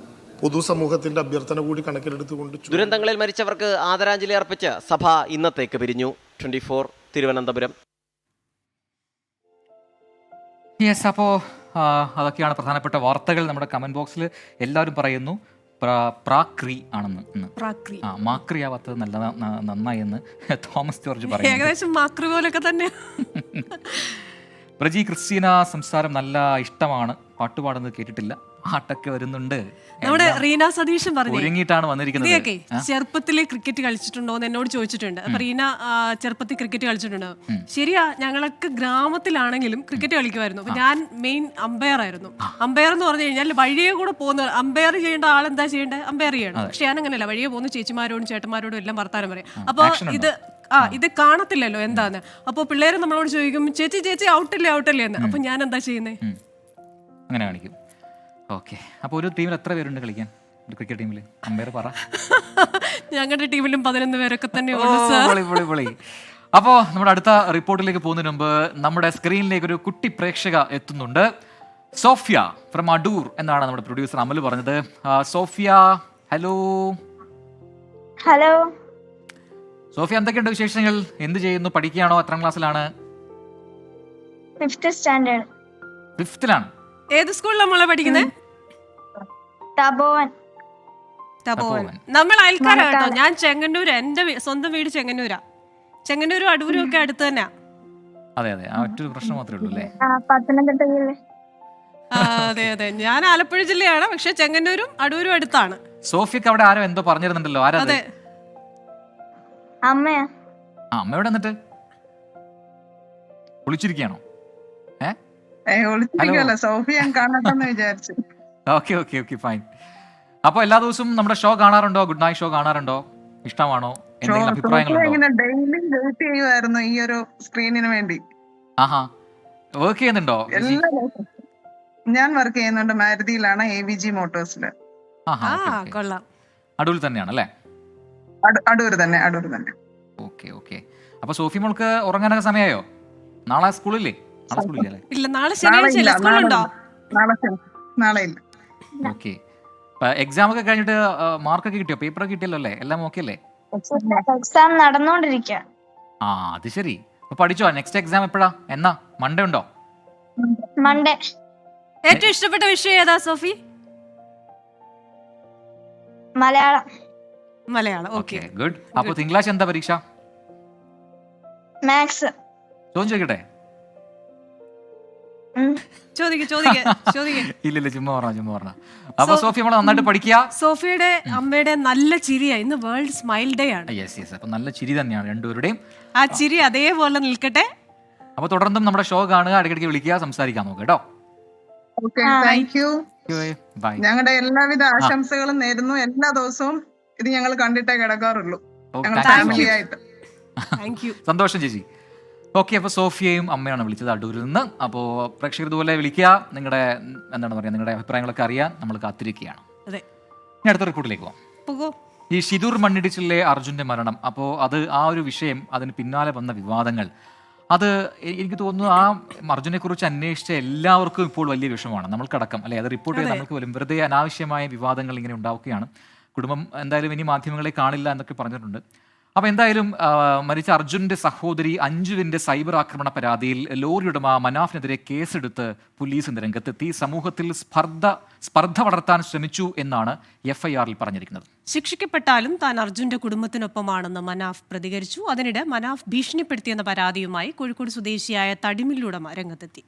പൊതുസമൂഹത്തിന്റെ അഭ്യർത്ഥന കൂടി കണക്കിലെടുത്തുകൊണ്ട് ദുരന്തങ്ങളിൽ മരിച്ചവർക്ക് ആദരാഞ്ജലി അർപ്പിച്ച് സഭ ഇന്നത്തേക്ക് പിരിഞ്ഞു. 24 തിരുവനന്തപുരം. അപ്പോൾ അതൊക്കെയാണ് പ്രധാനപ്പെട്ട വാർത്തകൾ. നമ്മുടെ കമന്റ് ബോക്സിൽ എല്ലാവരും പറയുന്നു പ്രാക്രി ആണെന്ന്. മാക്രി ആവാത്തത് നന്നായി എന്ന് തോമസ് ജോർജ് പറയുന്നു. ഏകദേശം മാക്രി പോലൊക്കെ തന്നെ. പ്രജി ക്രിസ്റ്റീന സംസാരം നല്ല ഇഷ്ടമാണ്, പാട്ടുപാടുന്നത് കേട്ടിട്ടില്ല, പാട്ടൊക്കെ വരുന്നുണ്ട്. നമ്മുടെ റീന സതീശൻ പറഞ്ഞു ഒരുങ്ങിയിട്ടാണ് വന്നിരിക്കുന്നത്. ചെറുപ്പത്തില് ക്രിക്കറ്റ് കളിച്ചിട്ടുണ്ടോ എന്ന് എന്നോട് ചോദിച്ചിട്ടുണ്ട്. അപ്പൊ റീന ചെറുപ്പത്തിൽ ക്രിക്കറ്റ് കളിച്ചിട്ടുണ്ടോ? ശരിയാ, ഞങ്ങളൊക്കെ ഗ്രാമത്തിലാണെങ്കിലും ക്രിക്കറ്റ് കളിക്കുമായിരുന്നു. അപ്പൊ ഞാൻ മെയിൻ അമ്പയർ ആയിരുന്നു. അമ്പയർ എന്ന് പറഞ്ഞു കഴിഞ്ഞാൽ വഴിയെ കൂടെ പോകുന്ന അമ്പയർ ചെയ്യേണ്ട ആളെന്താ ചെയ്യേണ്ടത്? അമ്പയർ ചെയ്യണം. പക്ഷെ ഞാൻ അങ്ങനെയല്ല, വഴിയെ പോകുന്ന ചേച്ചിമാരോടും ചേട്ടന്മാരോടും എല്ലാം വർത്താനം പറയും. അപ്പൊ ഇത് കാണത്തില്ലല്ലോ എന്താന്ന്. അപ്പൊ പിള്ളേര് നമ്മളോട് ചോദിക്കും, ചേച്ചി ഔട്ടല്ലേ എന്ന്. അപ്പൊ ഞാൻ എന്താ ചെയ്യുന്നേ? അങ്ങനെ കാണിക്കും. ഓക്കെ. അപ്പോൾ ഒരു ടീമിൽ എത്ര പേരുണ്ട് കളിക്കാൻ? ക്രിക്കറ്റ് ടീമിൽ അമ്പയർ പറ. ഞങ്ങളുടെ ടീമിലും 11 പേരൊക്കെ തന്നെ ഓ, പൊളി. അപ്പോൾ നമ്മുടെ അടുത്ത റിപ്പോർട്ടിലേക്ക് പോകുന്നതിന് മുമ്പ് നമ്മുടെ സ്ക്രീനിലേക്ക് ഒരു കുട്ടി പ്രേക്ഷക എത്തുന്നുണ്ട്. സോഫിയ ഫ്രം അടൂർ എന്നാണ് നമ്മുടെ പ്രൊഡ്യൂസർ അമൽ പറഞ്ഞത്. Sophia, hello. ഹലോ സോഫിയ, എന്തൊക്കെയുണ്ട് വിശേഷങ്ങൾ? എന്ത് ചെയ്യുന്നു? പഠിക്കുകയാണോ? എത്രാം ക്ലാസ്സിലാണ്? 5th standard. 5th-ലാണ്. ഏത് സ്കൂളിലാണ് മോളെ പഠിക്കുന്നത്? തപോവൻ. നമ്മൾ അയൽക്കാരാട്ടോ. ഞാൻ ചെങ്ങന്നൂര്, എന്റെ സ്വന്തം വീട് ചെങ്ങന്നൂരാ. ചെങ്ങന്നൂരും അടൂരും ഒക്കെ അടുത്ത് തന്നെയാ. അതെ, ആ ഒറ്റൊരു പ്രശ്നം മാത്രമേ ഉള്ളൂ അല്ലേ? പത്തനംതിട്ട ജില്ല. അതെ, ഞാൻ ആലപ്പുഴ ജില്ലയാണ്, പക്ഷെ ചെങ്ങന്നൂരും അടൂരും അടുത്താണ്. സോഫിയക്ക് അവിടെ ആരോ എന്തോ പറഞ്ഞിരുന്നുണ്ടല്ലോ, ആരാ? അതെ, അമ്മയാ. അമ്മയോടെ എന്നിട്ട് വിളിച്ചിരിക്കുകയാണോ? സോഫിയ കാണട്ടെന്ന് വിചാരിച്ചു. Okay fine. അപ്പൊ എല്ലാ ദിവസവും നമ്മുടെ ഷോ കാണാറുണ്ടോ? ഗുഡ് നൈറ്റ് ഷോ കാണാറുണ്ടോ? ഇഷ്ടമാണോ? എന്തെങ്കിലും അഭിപ്രായങ്ങളുണ്ടോ? ഡെയിലി വെയിറ്റ് ചെയ്യുമായിരുന്നു ഈ ഒരു സ്ക്രീനിന് വേണ്ടി. ആഹാ, വർക്ക് ചെയ്യുന്നുണ്ടോ? ഞാൻ വർക്ക് ചെയ്യുന്നുണ്ട് മാരുതിയിലാണ്, AVG മോട്ടോഴ്സില്. കൊള്ളാം. അടൂരിൽ തന്നെയാണല്ലേ? അടൂർ തന്നെ. ഓക്കെ. അപ്പൊ സോഫി മോൾക്ക് ഉറങ്ങാനൊക്കെ സമയമായോ? നാളെ സ്കൂളില്ലേ? നാളെ സ്കൂളില്ലേ? ഇല്ല, നാളെ ശനിയാഴ്ച സ്കൂളുണ്ടോ? നാളെ ഇല്ല. ഓക്കെ. എക്സാം ഒക്കെ കഴിഞ്ഞിട്ട് മാർക്കൊക്കെ കിട്ടിയോ? പേപ്പറൊക്കെ കിട്ടിയല്ലോ അല്ലേ? എല്ലാം ഓക്കെ അല്ലേ? എക്സാം നടന്നുകൊണ്ടിരിക്കുക. അത് ശരി. അപ്പൊ പഠിച്ചോ? നെക്സ്റ്റ് എക്സാം എപ്പോഴാ? എന്നാ? മൺഡേ ഉണ്ടോ? മൺഡേ. ഏറ്റവും ഇഷ്ടപ്പെട്ട വിഷയം ഏതാ സോഫി? മലയാളം. Okay, good. അപ്പൊ തിങ്കളാഴ്ച എന്താ പരീക്ഷ? മാത്സ്. ചോദിക്കട്ടെ? ഇല്ല, ചുമ്മാ പറഞ്ഞ. അപ്പൊ സോഫി നമ്മളെ നന്നായിട്ട് പഠിക്കുക. സോഫിയുടെ അമ്മയുടെ നല്ല ചിരിയാ. ഇന്ന് വേൾഡ് സ്മൈൽ ഡേ ആണ്. യെസ്. അപ്പൊ നല്ല ചിരി തന്നെയാണ് രണ്ടുപേരുടെയും. ആ ചിരി അതേപോലെ നിൽക്കട്ടെ. അപ്പൊ തുടർന്നും നമ്മുടെ ഷോ കാണുക, ഇടയ്ക്കിടയ്ക്ക് വിളിക്കുക, സംസാരിക്കാൻ നോക്കുക കേട്ടോ. Thank you. ബൈ. ഞങ്ങളുടെ എല്ലാവിധ ആശംസകളും നേരുന്നു. എല്ലാ ദിവസവും ഇത് ഞങ്ങൾ കണ്ടിട്ടേ കിടക്കാറുള്ളൂ. സന്തോഷം ചേച്ചി. ഓക്കെ, അപ്പോൾ സോഫിയയും അമ്മയാണ് വിളിച്ചത് അടൂരിൽ നിന്ന്. അപ്പോൾ പ്രേക്ഷകർ ഇതുപോലെ വിളിക്കുക, നിങ്ങളുടെ നിങ്ങളുടെ അഭിപ്രായങ്ങളൊക്കെ അറിയാൻ നമ്മൾ കാത്തിരിക്കുകയാണ്. ഇനി അടുത്ത റിപ്പോർട്ടിലേക്ക് പോകാം. ഈ ഷിദൂർ മണ്ണിടിച്ചിലെ അർജുന്റെ മരണം, അപ്പോൾ അത് ആ ഒരു വിഷയം, അതിന് പിന്നാലെ വന്ന വിവാദങ്ങൾ, അത് എനിക്ക് തോന്നുന്നു ആ അർജുനെ കുറിച്ച് അന്വേഷിച്ച എല്ലാവർക്കും ഇപ്പോൾ വലിയ വിഷമമാണ്, നമ്മൾക്കടക്കം അല്ലെ? അത് റിപ്പോർട്ട് ചെയ്ത് നമ്മൾക്ക് പോലും വെറുതെ അനാവശ്യമായ വിവാദങ്ങൾ ഇങ്ങനെ ഉണ്ടാവുകയാണ്. കുടുംബം എന്തായാലും ഇനി മാധ്യമങ്ങളെ കാണില്ല എന്നൊക്കെ പറഞ്ഞിട്ടുണ്ട്. അപ്പോൾ എന്തായാലും മരിച്ച അർജുൻ്റെ സഹോദരി അഞ്ജുവിൻ്റെ സൈബർ ആക്രമണ പരാതിയിൽ ലോറി ഉടമ മനാഫിനെതിരെ കേസെടുത്ത് പോലീസ് ഇന്ന് രംഗത്തെത്തി. സമൂഹത്തിൽ സ്പർദ്ധ വളർത്താൻ ശ്രമിച്ചു എന്നാണ് FIR-ൽ പറഞ്ഞിരിക്കുന്നത്. ശിക്ഷിക്കപ്പെട്ടാലും താൻ അർജുന്റെ കുടുംബത്തിനൊപ്പമാണെന്ന് മനാഫ് പ്രതികരിച്ചു. അതിനിടെ മനാഫ് ഭീഷണിപ്പെടുത്തിയെന്ന പരാതിയുമായി കോഴിക്കോട് സ്വദേശിയായ തടിമില്ലുടമ രംഗത്തെത്തി.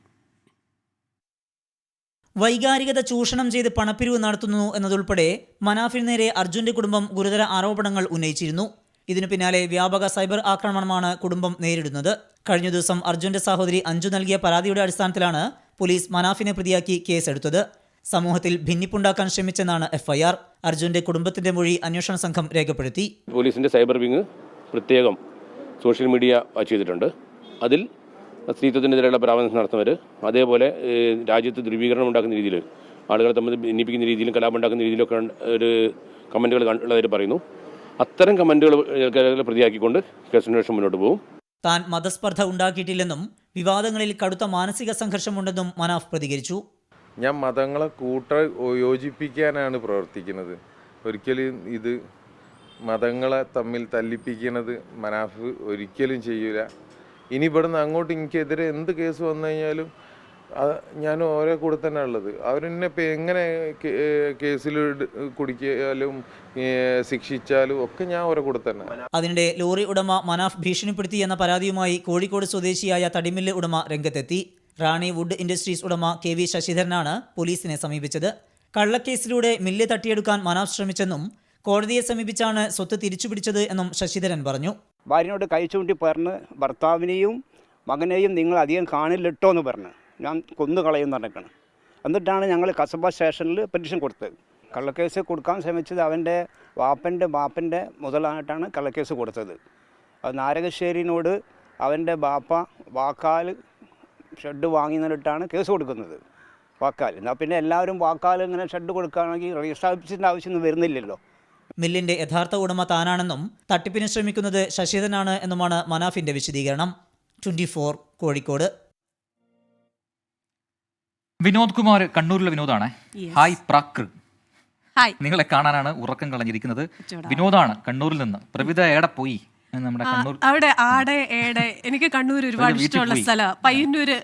വൈകാരികത ചൂഷണം ചെയ്ത് പണപ്പിരിവ് നടത്തുന്നു എന്നതുൾപ്പെടെ മനാഫിന് നേരെ അർജുന്റെ കുടുംബം ഗുരുതര ആരോപണങ്ങൾ ഉന്നയിച്ചിരുന്നു. ഇതിനു പിന്നാലെ വ്യാപക സൈബർ ആക്രമണമാണ് കുടുംബം നേരിടുന്നത്. കഴിഞ്ഞ ദിവസം അർജുന്റെ സഹോദരി അഞ്ജു നൽകിയ പരാതിയുടെ അടിസ്ഥാനത്തിലാണ് പോലീസ് മനാഫിനെ പ്രതിയാക്കി കേസെടുത്തത്. സമൂഹത്തിൽ ഭിന്നിപ്പുണ്ടാക്കാൻ ശ്രമിച്ചെന്നാണ് FIR. അർജുന്റെ കുടുംബത്തിന്റെ മൊഴി അന്വേഷണ സംഘം രേഖപ്പെടുത്തി. പോലീസിന്റെ സൈബർ വിങ് പ്രത്യേകം സോഷ്യൽ മീഡിയ ചെയ്തിട്ടുണ്ട്. അതിൽ സ്ത്രീത്വത്തിനെതിരെയുള്ള പരാമർശം നടത്തുന്നവർ, അതേപോലെ രാജ്യത്ത് ധ്രുവീകരണം ഉണ്ടാക്കുന്ന രീതിയിൽ, ആളുകളെ തമ്മിൽ ഭിന്നിപ്പിക്കുന്ന രീതിയിലും കലാപം ഉണ്ടാക്കുന്ന രീതിയിലൊക്കെ ഒരു കമൻറ്റുകൾ ഉള്ളതായിട്ട് പറയുന്നു. അത്തരം കമന്റുകൾ പ്രതിയാക്കിക്കൊണ്ട് കേസന്വേഷണം മുന്നോട്ട് പോകും. താൻ മതസ്പർദ്ധ ഉണ്ടാക്കിയിട്ടില്ലെന്നും വിവാദങ്ങളിൽ കടുത്ത മാനസിക സംഘർഷമുണ്ടെന്നും മനാഫ് പ്രതികരിച്ചു. ഞാൻ മതങ്ങളെ യോജിപ്പിക്കാനാണ് പ്രവർത്തിക്കുന്നത്. ഒരിക്കലും ഇത് മതങ്ങളെ തമ്മിൽ തല്ലിപ്പിക്കുന്നത് മനാഫ് ഒരിക്കലും ചെയ്യൂല. ഇനി ഇവിടുന്ന് അങ്ങോട്ട് എനിക്കെതിരെ എന്ത് കേസ് വന്നു കഴിഞ്ഞാലും ഞാൻ ഓരോ കൂടെ തന്നെ ഉള്ളത്. അവരെന്നെ ഇപ്പം എങ്ങനെ കേസിൽ കുടിക്കാലും ശിക്ഷിച്ചാലും ഒക്കെ ഞാൻ ഓരോ കൂടെ തന്നെ. അതിനിടെ ലോറി ഉടമ മനാഫ് ഭീഷണിപ്പെടുത്തി എന്ന പരാതിയുമായി കോഴിക്കോട് സ്വദേശിയായ തടിമില്ല് ഉടമ രംഗത്തെത്തി. റാണി വുഡ് ഇൻഡസ്ട്രീസ് ഉടമ KV ശശിധരനാണ് പോലീസിനെ സമീപിച്ചത്. കള്ളക്കേസിലൂടെ മില്ല് തട്ടിയെടുക്കാൻ മനാഫ് ശ്രമിച്ചെന്നും കോടതിയെ സമീപിച്ചാണ് സ്വത്ത് തിരിച്ചുപിടിച്ചത് എന്നും ശശിധരൻ പറഞ്ഞു. ഭാര്യനോട് കൈ ചൂണ്ടി പറഞ്ഞ് ഭർത്താവിനെയും മകനെയും നിങ്ങൾ അധികം കാണില്ലിട്ടോ എന്ന് പറഞ്ഞ് ഞാൻ കൊന്നുകളയും നടക്കണം. എന്നിട്ടാണ് ഞങ്ങൾ കസബ സ്റ്റേഷനിൽ പെറ്റീഷൻ കൊടുത്തത്. കള്ളക്കേസ് കൊടുക്കാൻ ശ്രമിച്ചത് അവൻ്റെ ബാപ്പൻ്റെ മുതലായിട്ടാണ് കള്ളക്കേസ് കൊടുത്തത്. അത് നാരകശ്ശേരിനോട് അവൻ്റെ ബാപ്പ വാക്കാൽ ഷെഡ് വാങ്ങി നിന്നിട്ടാണ് കേസ് കൊടുക്കുന്നത്. വാക്കാൽ. എന്നാൽ പിന്നെ എല്ലാവരും വാക്കാൽ ഇങ്ങനെ ഷെഡ് കൊടുക്കുകയാണെങ്കിൽ രജിസ്റ്റർ ഓഫീസിൻ്റെ ആവശ്യമൊന്നും വരുന്നില്ലല്ലോ. മില്ലിന്റെ യഥാർത്ഥ ഉടമ താനാണെന്നും തട്ടിപ്പിന് ശ്രമിക്കുന്നത് ശശിധരനാണ് എന്നുമാണ് മനാഫിന്റെ വിശദീകരണം. 24 കോഴിക്കോട്. വിനോദ് കുമാർ, കണ്ണൂരിലെ വിനോദാണ്. Hi പ്രാകൃ, hi. നിങ്ങളെ കാണാനാണ് ഉറക്കം കളഞ്ഞിരിക്കുന്നത്. വിനോദാണ് കണ്ണൂരിൽ നിന്ന്. പ്രവിധ എവിടെ പോയി? നമ്മുടെ കണ്ണൂർ അവിടെ ആടെ ഏടെ. എനിക്ക് കണ്ണൂർ ഒരുപാട് ഇഷ്ടമുള്ള സ്ഥലമാണ്. പയ്യന്നൂര്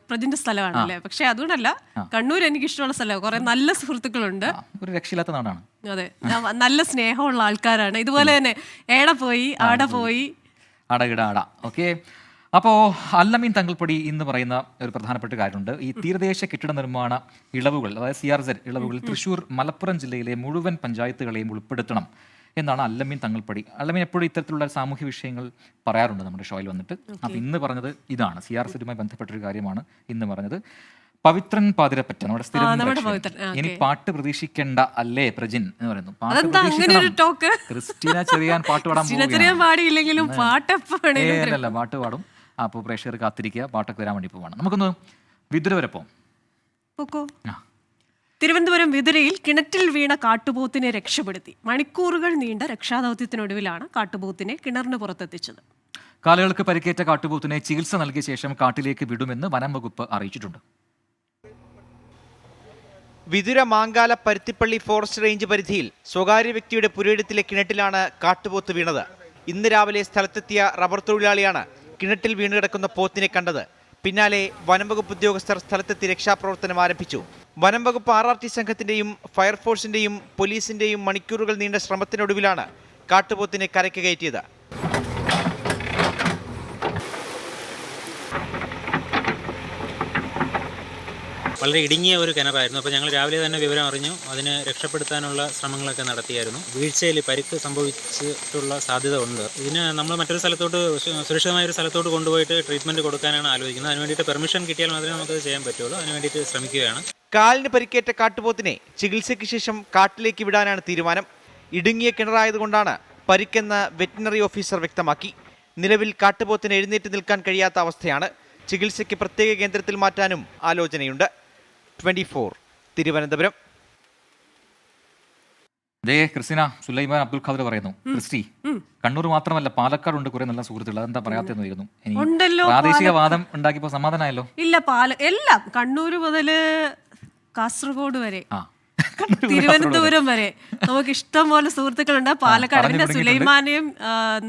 പ്രതിന്റെ സ്ഥലമാണല്ലേ, പക്ഷെ അതുകൊണ്ടല്ല, കണ്ണൂർ എനിക്ക് ഇഷ്ടമുള്ള സ്ഥലമാണ്. കുറെ നല്ല സുഹൃത്തുക്കളുണ്ട്. ഒരു രക്ഷയില്ലാത്ത നാടാണ്. അതെ, നല്ല സ്നേഹമുള്ള ആൾക്കാരാണ്. ഇതുപോലെ തന്നെ ഏടെ പോയി ആടെ പോയി ആട. ഓക്കെ, അപ്പോൾ അല്ലമീൻ തങ്ങൾപ്പടി എന്ന് പറയുന്ന ഒരു പ്രധാനപ്പെട്ട കാര്യമുണ്ട്. ഈ തീരദേശ കെട്ടിട നിർമ്മാണ ഇളവുകൾ, അതായത് CRZ ഇളവുകൾ തൃശ്ശൂർ മലപ്പുറം ജില്ലയിലെ മുഴുവൻ പഞ്ചായത്തുകളെയും ഉൾപ്പെടുത്തണം എന്നാണ് അല്ലമീൻ തങ്ങൾപ്പടി. അല്ലമീൻ എപ്പോഴും ഇത്തരത്തിലുള്ള സാമൂഹ്യ വിഷയങ്ങൾ പറയാറുണ്ട് നമ്മുടെ ഷോയിൽ വന്നിട്ട്. അപ്പം ഇന്ന് പറഞ്ഞത് ഇതാണ്, CRZയുമായി ബന്ധപ്പെട്ടൊരു കാര്യമാണ് ഇന്ന് പറഞ്ഞത്. പവിത്രൻ പാതിരപ്പറ്റ, നമ്മുടെ സ്ഥിരം ഇനി പാട്ട് പ്രതീക്ഷിക്കേണ്ട അല്ലേ പ്രജിൻ എന്ന് പറയുന്നു. ക്രിസ്റ്റീന ചെറിയാൻ പാട്ട് പാടാൻ പാട്ട് പാടും. അപ്പോൾ പ്രേക്ഷകർ കാത്തിരിക്കുക, പാട്ടൊക്കെ വരാൻ വേണ്ടി പോവാണ്. നമുക്കൊന്ന് വിതുര വരെ പോകാം. തിരുവനന്തപുരം വിതുരയിൽ കിണറ്റിൽ വീണ കാട്ടുപോത്തിനെ രക്ഷപ്പെടുത്തി. മണിക്കൂറുകൾ നീണ്ട രക്ഷാദൗത്യത്തിനൊടുവിലാണ് കാട്ടുപോത്തിനെ കിണറിന് പുറത്തെത്തിച്ചത്. കാലുകൾക്ക് പരിക്കേറ്റ കാട്ടുപോത്തിനെ ചികിത്സ നൽകിയ ശേഷം കാട്ടിലേക്ക് വിടുമെന്ന് വനം വകുപ്പ് അറിയിച്ചിട്ടുണ്ട്. വിതുര മാങ്കാല പരുത്തിപ്പള്ളി ഫോറസ്റ്റ് റേഞ്ച് പരിധിയിൽ സ്വകാര്യ വ്യക്തിയുടെ പുരയിടത്തിലെ കിണറ്റിലാണ് കാട്ടുപോത്ത് വീണത്. ഇന്ന് രാവിലെ സ്ഥലത്തെത്തിയ റബ്ബർ തൊഴിലാളിയാണ് കിണറ്റിൽ വീണുകിടക്കുന്ന പോത്തിനെ കണ്ടത്. പിന്നാലെ വനംവകുപ്പ് ഉദ്യോഗസ്ഥർ സ്ഥലത്തെത്തി രക്ഷാപ്രവർത്തനം ആരംഭിച്ചു. വനംവകുപ്പ് RRT സംഘത്തിന്റെയും ഫയർഫോഴ്സിന്റെയും പോലീസിന്റെയും മണിക്കൂറുകൾ നീണ്ട ശ്രമത്തിനൊടുവിലാണ് കാട്ടുപോത്തിനെ കരയ്ക്ക് കയറ്റിയത്. വളരെ ഇടുങ്ങിയ ഒരു കിണറായിരുന്നു. അപ്പോൾ ഞങ്ങൾ രാവിലെ തന്നെ വിവരം അറിഞ്ഞു. അതിനെ രക്ഷപ്പെടുത്താനുള്ള ശ്രമങ്ങളൊക്കെ നടത്തിയായിരുന്നു. വീഴ്ചയിൽ പരിക്ക് സംഭവിച്ചിട്ടുള്ള സാധ്യത ഉണ്ട്. ഇതിന് നമ്മൾ മറ്റൊരു സ്ഥലത്തോട്ട്, സുരക്ഷിതമായ ഒരു സ്ഥലത്തോട്ട് കൊണ്ടുപോയിട്ട് ട്രീറ്റ്മെൻറ്റ് കൊടുക്കാനാണ് ആലോചിക്കുന്നത്. അതിന് വേണ്ടിയിട്ട് പെർമിഷൻ കിട്ടിയാൽ മാത്രമേ നമുക്കത് ചെയ്യാൻ പറ്റുള്ളൂ. അതിന് വേണ്ടിയിട്ട് ശ്രമിക്കുകയാണ്. കാലിന് പരിക്കേറ്റ കാട്ടുപോത്തിനെ ചികിത്സയ്ക്ക് ശേഷം കാട്ടിലേക്ക് വിടാനാണ് തീരുമാനം. ഇടുങ്ങിയ കിണറായതുകൊണ്ടാണ് പരിക്കെന്ന് വെറ്റിനറി ഓഫീസർ വ്യക്തമാക്കി. നിലവിൽ കാട്ടുപോത്തിന് എഴുന്നേറ്റ് നിൽക്കാൻ കഴിയാത്ത അവസ്ഥയാണ്. ചികിത്സയ്ക്ക് പ്രത്യേക കേന്ദ്രത്തിൽ മാറ്റാനും ആലോചനയുണ്ട്. 24 തിരുവനന്തപുരം. ക്രിസ്റ്റിന സുലൈമാൻ അബ്ദുൽ ഖാദർ പറയുന്നു, ക്രിസ്റ്റി കണ്ണൂർ മാത്രമല്ല പാലക്കാടുണ്ട് കുറെ നല്ല സുഹൃത്തുക്കൾ, അതെന്താ പറയാത്തെന്നായിരുന്നു. പ്രാദേശികവാദം ഉണ്ടാക്കിയപ്പോ സമാധാനമായല്ലോ. ഇല്ല, എല്ലാം കണ്ണൂർ മുതല് കാസർഗോഡ് വരെ തിരുവനന്തപുരം വരെ നമുക്ക് ഇഷ്ടം പോലെ സുഹൃത്തുക്കളുണ്ട്. പാലക്കാടിന്റെ സുലൈമാനെയും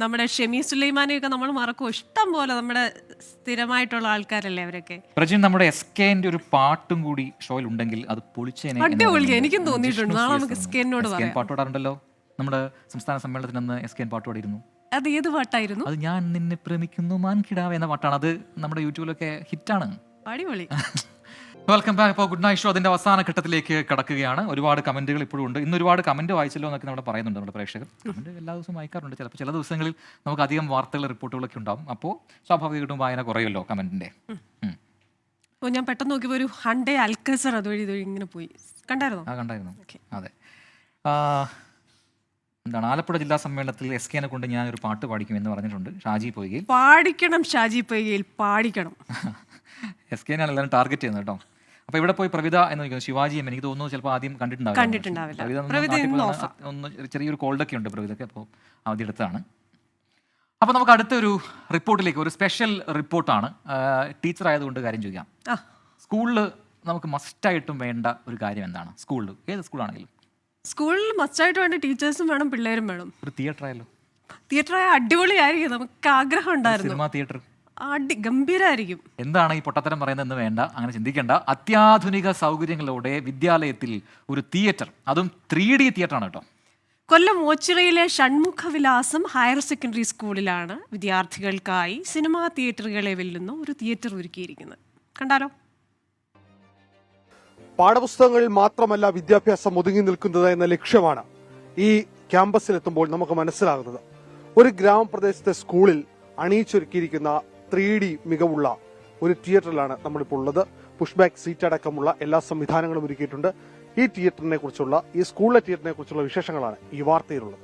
നമ്മുടെ ഷെമി സുലൈമാനെയും ഒക്കെ നമ്മൾ മറക്കും. ഇഷ്ടം പോലെ നമ്മുടെ സ്ഥിരമായിട്ടുള്ള ആൾക്കാരല്ലേ അവരൊക്കെ. പ്രജിൻ, നമ്മുടെ SKന്റെ ഒരു പാട്ടും കൂടി ഷോയിൽ ഉണ്ടെങ്കിൽ അത് പൊളിച്ചേനെ. അടിപൊളി, എനിക്കും തോന്നിയിട്ടുണ്ട്. നാളെ നമുക്ക് SKനോട് പറയാം. പാട്ട് പാടാറുണ്ടല്ലോ. നമ്മുടെ സംസ്ഥാന സമ്മേളനത്തിൽ നിന്ന് SKൻ പാട്ട് പാടിയിരുന്നു. അത് ഏത് പാട്ടായിരുന്നു? അത് ഞാൻ നിന്നെ പ്രേമിക്കുന്നു മാൻകിടാവ് എന്ന പാട്ടാണ്. അത് നമ്മുടെ യൂട്യൂബിലൊക്കെ ഹിറ്റാണ്. അടിപൊളി. Welcome back. ഇപ്പോൾ ഗുഡ് നൈറ്റ് ഷോ അതിന്റെ അവസാന ഘട്ടത്തിലേക്ക് കടക്കുകയാണ്. ഒരുപാട് കമന്റുകൾ ഇപ്പോഴും ഉണ്ട്. ഇന്ന് ഒരുപാട് കമന്റ് വായിച്ചല്ലോ എന്നൊക്കെ നമ്മൾ പറയുന്നുണ്ട്. നമ്മുടെ പ്രേക്ഷകർ കമന്റ് എല്ലാ ദിവസവും വായിക്കാറുണ്ട്. ചിലപ്പോൾ ചില ദിവസങ്ങളിൽ നമുക്ക് അധികം വാർത്തകൾ റിപ്പോർട്ടുകളൊക്കെ ഉണ്ടാവും. അപ്പോൾ സ്വാഭാവികമായിട്ടും വായന കുറയുമല്ലോ കമന്റിന്റെ. ഞാൻ പെട്ടെന്ന് നോക്കിയപ്പോൾ ഒരു ഹണ്ടേ അൽക്കസർ അതുവഴി ഇങ്ങനെ പോയി. കണ്ടായിരുന്നു? കണ്ടായിരുന്നു. അതെ. എന്താണ്, ആലപ്പുഴ ജില്ലാ സമ്മേളനത്തിൽ SKനെ കൊണ്ട് ഞാൻ ഒരു പാട്ട് പാടിക്കും എന്ന് പറഞ്ഞിട്ടുണ്ട് ഷാജി പൊയ്കയിൽ. പാടിക്കണം ഷാജി പൊയ്കയിൽ, പാടിക്കണം. SKനാണ് എല്ലാവരും ടാർഗറ്റ് ചെയ്യുന്നത് കേട്ടോ. അപ്പോൾ ഇവിടെ പോയി പ്രവിധ എന്ന് ചോദിക്കുന്നു. ശിവാജി എനിക്ക് തോന്നുന്നു ചിലപ്പോൾ ആദ്യം കണ്ടിട്ടുണ്ടാവില്ല. ഒന്ന് ചെറിയൊരു കോൾഡൊക്കെ ഉണ്ട് പ്രവിധയ്ക്ക്. അപ്പോൾ ആദ്യം എടുത്താണ്. അപ്പോൾ നമുക്ക് അടുത്തൊരു റിപ്പോർട്ടിലേക്ക്, ഒരു സ്പെഷ്യൽ റിപ്പോർട്ടാണ്. ടീച്ചർ ആയതുകൊണ്ട് കാര്യം ചോദിക്കാം. സ്കൂളിൽ നമുക്ക് മസ്റ്റായിട്ടും വേണ്ട ഒരു കാര്യം എന്താണ്? സ്കൂളിൽ ഏത് സ്കൂളാണെങ്കിലും സ്കൂളിൽ മസ്റ്റായിട്ട് വേണ്ട ടീച്ചേഴ്സും വേണം, പിള്ളേരും വേണം. ഒരു തിയേറ്റർ ആയാലോ? തിയേറ്റർ ആയ അടിപൊളിയായിരിക്കും. നമുക്ക് ആഗ്രഹം ഉണ്ടായിരുന്നു. സിനിമാ തിയേറ്റർ ഗംഭീരായിരിക്കും. എന്താണ് ഈ പൊട്ടത്തരം പറയുന്നതെന്ന് വേണ്ട, അങ്ങനെ ചിന്തിക്കേണ്ട. അത്യാധുനിക സൗകര്യങ്ങളോടെ വിദ്യാലയത്തിൽ ഒരു തിയേറ്റർ, അതും 3D തിയേറ്ററാണ് കേട്ടോ. കൊല്ലം ഓച്ചിറയിലെ ഷൺമുഖവിലാസം ഹയർ സെക്കൻഡറി സ്കൂളിലാണ് വിദ്യാർത്ഥികൾക്കായി സിനിമാ തിയേറ്ററുകളെ വെല്ലുന്ന ഒരു തിയേറ്റർ ഒരുക്കിയിരിക്കുന്നത്. കണ്ടാലോ? പാഠപുസ്തകങ്ങളിൽ മാത്രമല്ല വിദ്യാഭ്യാസം ഒതുങ്ങി നിൽക്കുന്നത് എന്ന ലക്ഷ്യമാണ് ഈ ക്യാമ്പസിലെത്തുമ്പോൾ നമുക്ക് മനസ്സിലാകുന്നത്. ഒരു ഗ്രാമപ്രദേശത്തെ സ്കൂളിൽ അണിയിച്ചൊരുക്കിയിരിക്കുന്ന 3D മികവുള്ള ഒരു തിയേറ്ററിലാണ് നമ്മളിപ്പോൾ ഉള്ളത്. പുഷ് ബാക്ക് സീറ്റ് അടക്കമുള്ള എല്ലാ സംവിധാനങ്ങളും ഒരുക്കിയിട്ടുണ്ട്. ഈ തിയേറ്ററിനെ കുറിച്ചുള്ള, ഈ സ്കൂളിലെ തിയേറ്ററിനെ കുറിച്ചുള്ള വിശേഷങ്ങളാണ് ഈ വാർത്തയിലുള്ളത്.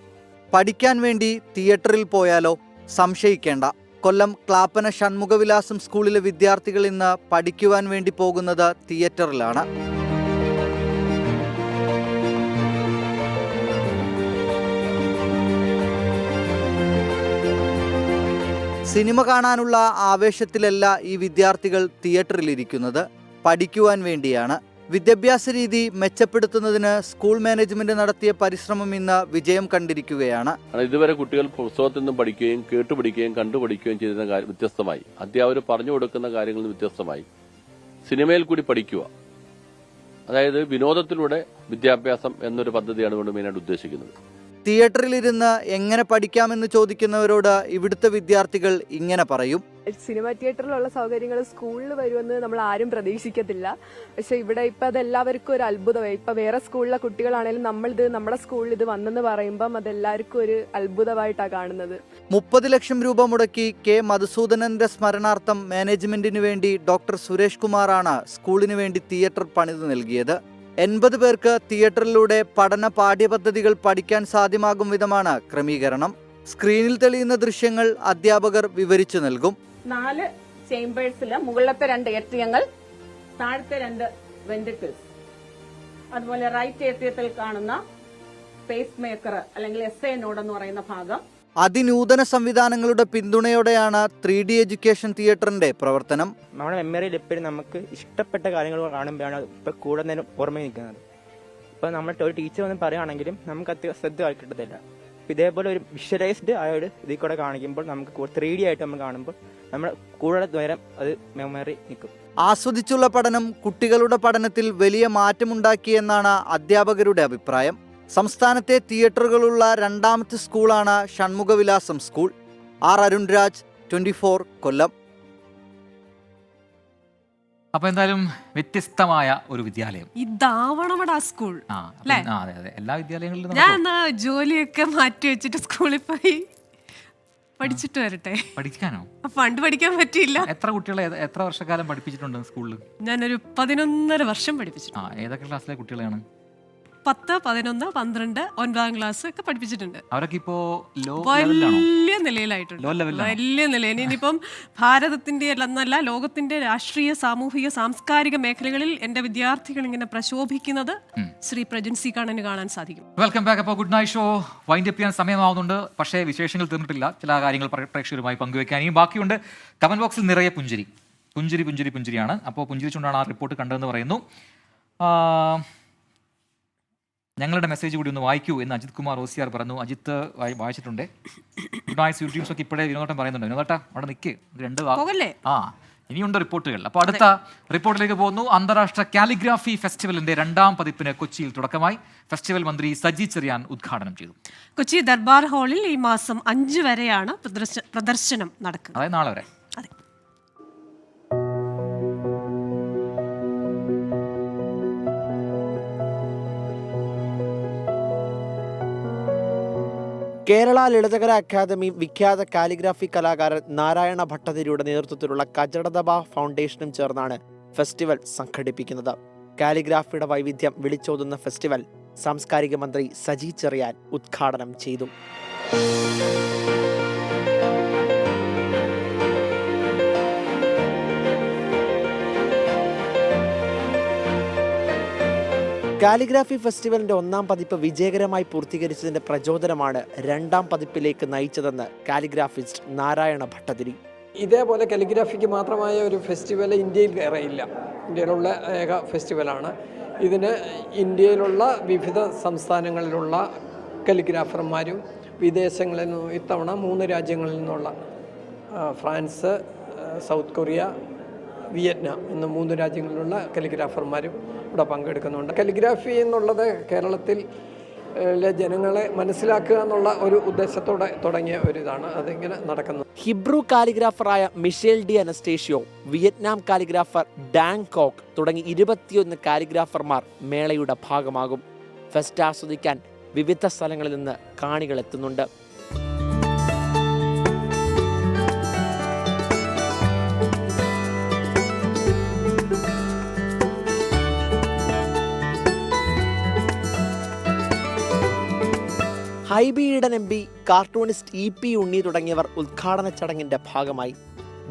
പഠിക്കാൻ വേണ്ടി തിയേറ്ററിൽ പോയാലോ? സംശയിക്കേണ്ട. കൊല്ലം ക്ലാപ്പന ഷൺമുഖവിലാസം സ്കൂളിലെ വിദ്യാർത്ഥികൾ ഇന്ന് പഠിക്കുവാൻ വേണ്ടി പോകുന്നത് തിയേറ്ററിലാണ്. സിനിമ കാണാനുള്ള ആവേശത്തിലല്ല ഈ വിദ്യാർത്ഥികൾ തിയേറ്ററിലിരിക്കുന്നത്, പഠിക്കുവാൻ വേണ്ടിയാണ്. വിദ്യാഭ്യാസ രീതി മെച്ചപ്പെടുത്തുന്നതിന് സ്കൂൾ മാനേജ്മെന്റ് നടത്തിയ പരിശ്രമം ഇന്ന് വിജയം കണ്ടിരിക്കുകയാണ്. ഇതുവരെ കുട്ടികൾ പുസ്തകത്തിൽ നിന്നും പഠിക്കുകയും കേട്ടുപഠിക്കുകയും കണ്ടുപഠിക്കുകയും ചെയ്തിരുന്ന കാര്യം വ്യത്യസ്തമായി, അധ്യാപകർ പറഞ്ഞു കൊടുക്കുന്ന കാര്യങ്ങളിൽ നിന്ന് വ്യത്യസ്തമായി സിനിമയിൽ കൂടി പഠിക്കുക, അതായത് വിനോദത്തിലൂടെ വിദ്യാഭ്യാസം എന്നൊരു പദ്ധതിയാണ് കൊണ്ട് മെയിനായിട്ട് ഉദ്ദേശിക്കുന്നത്. തിയേറ്ററിലിരുന്ന് എങ്ങനെ പഠിക്കാമെന്ന് ചോദിക്കുന്നവരോട് ഇവിടുത്തെ വിദ്യാർത്ഥികൾ ഇങ്ങനെ പറയും. സിനിമ തിയേറ്ററിലുള്ള സൗകര്യങ്ങൾ സ്കൂളിൽ വരുമെന്ന് നമ്മൾ ആരും പ്രതീക്ഷിക്കത്തില്ല. പക്ഷെ ഇവിടെ ഇപ്പം അതെല്ലാവർക്കും ഒരു അത്ഭുതമായി. ഇപ്പം വേറെ സ്കൂളിലെ കുട്ടികളാണെങ്കിലും നമ്മുടെ സ്കൂളിൽ ഇത് വന്നെന്ന് പറയുമ്പം അതെല്ലാവർക്കും ഒരു അത്ഭുതമായിട്ടാണ് കാണുന്നത്. 30 ലക്ഷം രൂപ മുടക്കി കെ മധുസൂദനന്റെ സ്മരണാർത്ഥം മാനേജ്മെന്റിന് വേണ്ടി ഡോക്ടർ സുരേഷ് കുമാറാണ് സ്കൂളിന് വേണ്ടി തിയേറ്റർ പണിത് നൽകിയത്. 80 പേർക്ക് തിയേറ്ററിലൂടെ പഠന പാഠ്യപദ്ധതികൾ പഠിക്കാൻ സാധ്യമാകും വിധമാണ് ക്രമീകരണം. സ്ക്രീനിൽ തെളിയുന്ന ദൃശ്യങ്ങൾ അധ്യാപകർ വിവരിച്ചു നൽകും. 4 ചേംബേഴ്സിൽ മുകളിലത്തെ 2 ഏട്രിയങ്ങൾ, താഴത്തെ 2 വെന്റിക്കിൾസ്, അതുപോലെ റൈറ്റ് ഏട്രിയത്തിൽ കാണുന്ന പേസ് മേക്കർ അല്ലെങ്കിൽ SA നോഡ് എന്ന് പറയുന്ന ഭാഗം. അതിനൂതന സംവിധാനങ്ങളുടെ പിന്തുണയോടെയാണ് 3D എഡ്യൂക്കേഷൻ തിയേറ്ററിന്റെ പ്രവർത്തനം. നമ്മുടെ മെമ്മറിയിൽ എപ്പോഴും നമുക്ക് ഇഷ്ടപ്പെട്ട കാര്യങ്ങൾ കാണുമ്പോഴാണ് ഇപ്പം കൂടുതൽ നേരം ഓർമ്മ നിൽക്കുന്നത്. ഇപ്പം നമ്മൾ ഒരു ടീച്ചർ ഒന്നും പറയുകയാണെങ്കിലും നമുക്ക് അധികം ശ്രദ്ധ കിട്ടത്തില്ല. ഇതേപോലെ ഒരു വിഷ്വലൈസ്ഡ് ആയ ഒരു ഇതിൽ കൂടെ കാണിക്കുമ്പോൾ നമുക്ക് 3D ആയിട്ട് നമ്മൾ കാണുമ്പോൾ നമ്മൾ കൂടുതൽ നേരം അത് മെമ്മറി നിൽക്കും. ആസ്വദിച്ചുള്ള പഠനം കുട്ടികളുടെ പഠനത്തിൽ വലിയ മാറ്റമുണ്ടാക്കിയെന്നാണ് അധ്യാപകരുടെ അഭിപ്രായം. സംസ്ഥാനത്തെ തിയേറ്ററുകളുള്ള രണ്ടാമത്തെ സ്കൂളാണ് ഷൺമുഖവിലാസം സ്കൂൾ. അരുൺരാജ്, 24 കൊല്ലം. അപ്പൊ എന്തായാലും വ്യത്യസ്തമായ ഒരു വിദ്യാലയം ഇതാവണമടാ സ്കൂൾ. അതെ അതെ, എല്ലാ വിദ്യാലയങ്ങളിലും ഞാൻ ജോലിയൊക്കെ മാറ്റി വെച്ചിട്ട് സ്കൂളിൽ പോയി പഠിച്ചിട്ട് വരട്ടെ. പഠിക്കാനോ? പണ്ട് പഠിക്കാൻ പറ്റിയില്ല. എത്ര കുട്ടികളെ എത്ര വർഷക്കാലം പഠിപ്പിച്ചിട്ടുണ്ട് സ്കൂളിൽ? ഞാനൊരു 11.5 വർഷം പഠിപ്പിച്ചു. ഏതൊക്കെ ക്ലാസ്സിലെ കുട്ടികളെയാണ്? 10, 11, 12, 9ാം ക്ലാസ് ഒക്കെ പഠിപ്പിച്ചിട്ടുണ്ട്. അവരൊക്കെ ഇപ്പോ വലിയ നിലയിലായിട്ടുണ്ട്. വലിയ നിലയിൽ. ഇനിയിപ്പം ഭാരതത്തിന്റെ എന്നല്ല, ലോകത്തിന്റെ രാഷ്ട്രീയ, സാമൂഹിക, സാംസ്കാരിക മേഖലകളിൽ എന്റെ വിദ്യാർത്ഥികൾ ഇങ്ങനെ പ്രശോഭിക്കുന്നത് ശ്രീ പ്രജിൻ സി കണ്ണന് കാണാൻ സാധിക്കും. Welcome back. അപ്പോൾ good night show wind up ചെയ്യാൻ സമയമാവുന്നുണ്ട്. പക്ഷേ വിശേഷങ്ങൾ തീർന്നിട്ടില്ല. ചില കാര്യങ്ങൾ പ്രേക്ഷകരുമായി പങ്കുവെക്കാൻ ഇനിയും ബാക്കിയുണ്ട്. കമന്റ് ബോക്സിൽ നിറയെ പുഞ്ചിരിയാണ്. അപ്പോൾ പുഞ്ചിരിച്ചുകൊണ്ടാണ് ആ റിപ്പോർട്ട് കണ്ടതെന്ന് പറയുന്നു. ഞങ്ങളുടെ മെസ്സേജ് കൂടി ഒന്ന് വായിക്കൂ എന്ന് അജിത് കുമാർ OCR പറഞ്ഞു. അജിത്ത് വായിച്ചിട്ടുണ്ട്. ഗുഡ് നൈറ്റ് യു ഡ്രീംസ് ഒക്കെ ഇപ്പോഴേ വിനോദം പറയുന്നുണ്ട്. വിനോദട്ടാ അവിടെ നിൽക്ക്, 2 ഇനിയുണ്ട് റിപ്പോർട്ടുകൾ. അപ്പോൾ അടുത്ത റിപ്പോർട്ടിലേക്ക് പോകുന്നു. അന്താരാഷ്ട്ര കാലിഗ്രാഫി ഫെസ്റ്റിവലിന്റെ 2ാം പതിപ്പിന് കൊച്ചിയിൽ തുടക്കമായി. ഫെസ്റ്റിവൽ മന്ത്രി സജി ചെറിയാൻ ഉദ്ഘാടനം ചെയ്തു. കൊച്ചി ദർബാർ ഹാളിൽ ഈ മാസം 5 വരെയാണ് പ്രദർശനം നടക്കുക. അതായത് നാളെ വരെ. കേരള ലളിതകല അക്കാദമി വിഖ്യാത കാലിഗ്രാഫി കലാകാരൻ നാരായണ ഭട്ടതിരിയുടെ നേതൃത്വത്തിലുള്ള കജടദബ ഫൗണ്ടേഷനും ചേർന്നാണ് ഫെസ്റ്റിവൽ സംഘടിപ്പിക്കുന്നത്. കാലിഗ്രാഫിയുടെ വൈവിധ്യം വിളിച്ചോതുന്ന ഫെസ്റ്റിവൽ സാംസ്കാരിക മന്ത്രി സജി ചെറിയാൻ ഉദ്ഘാടനം ചെയ്തു. കാലിഗ്രാഫി ഫെസ്റ്റിവലിന്റെ 1ാം പതിപ്പ് വിജയകരമായി പൂർത്തീകരിച്ചതിന്റെ പ്രചോദനമാണ് 2ാം പതിപ്പിലേക്ക് നയിച്ചതെന്ന് കാലിഗ്രാഫിസ്റ്റ് നാരായണ ഭട്ടതിരി. ഇതേപോലെ കാലിഗ്രാഫിക്ക് മാത്രമായ ഒരു ഫെസ്റ്റിവൽ ഇന്ത്യയിൽ വേറെയില്ല. ഇന്ത്യയിലുള്ള ഏക ഫെസ്റ്റിവലാണ്. ഇതിന് ഇന്ത്യയിലുള്ള വിവിധ സംസ്ഥാനങ്ങളിലുള്ള കാലിഗ്രാഫർമാരും വിദേശങ്ങളിൽ നിന്നും ഇത്തവണ 3 രാജ്യങ്ങളിൽ നിന്നുള്ള ഫ്രാൻസ്, സൗത്ത് കൊറിയ, വിയറ്റ്നാം എന്ന 3 രാജ്യങ്ങളിലുള്ള കാലിഗ്രാഫർമാരും ഇവിടെ പങ്കെടുക്കുന്നുണ്ട്. കാലിഗ്രാഫി എന്നുള്ളത് കേരളത്തിൽ ജനങ്ങളെ മനസ്സിലാക്കുക എന്നുള്ള ഒരു ഉദ്ദേശത്തോടെ തുടങ്ങിയ ഒരിതാണ്. അതിങ്ങനെ നടക്കുന്നത്. ഹിബ്രു കാലിഗ്രാഫറായ Michel D Anastasio, Vietnam calligrapher Dang Coc തുടങ്ങി 21 കാലിഗ്രാഫർമാർ മേളയുടെ ഭാഗമാകും. ഫെസ്റ്റ് ആസ്വദിക്കാൻ വിവിധ സ്ഥലങ്ങളിൽ നിന്ന് കാണികൾ എത്തുന്നുണ്ട്. ഹൈബിയുടെ ഈഡൻ MP, കാർട്ടൂണിസ്റ്റ് EP ഉണ്ണി തുടങ്ങിയവർ ഉദ്ഘാടന ചടങ്ങിന്റെ ഭാഗമായി.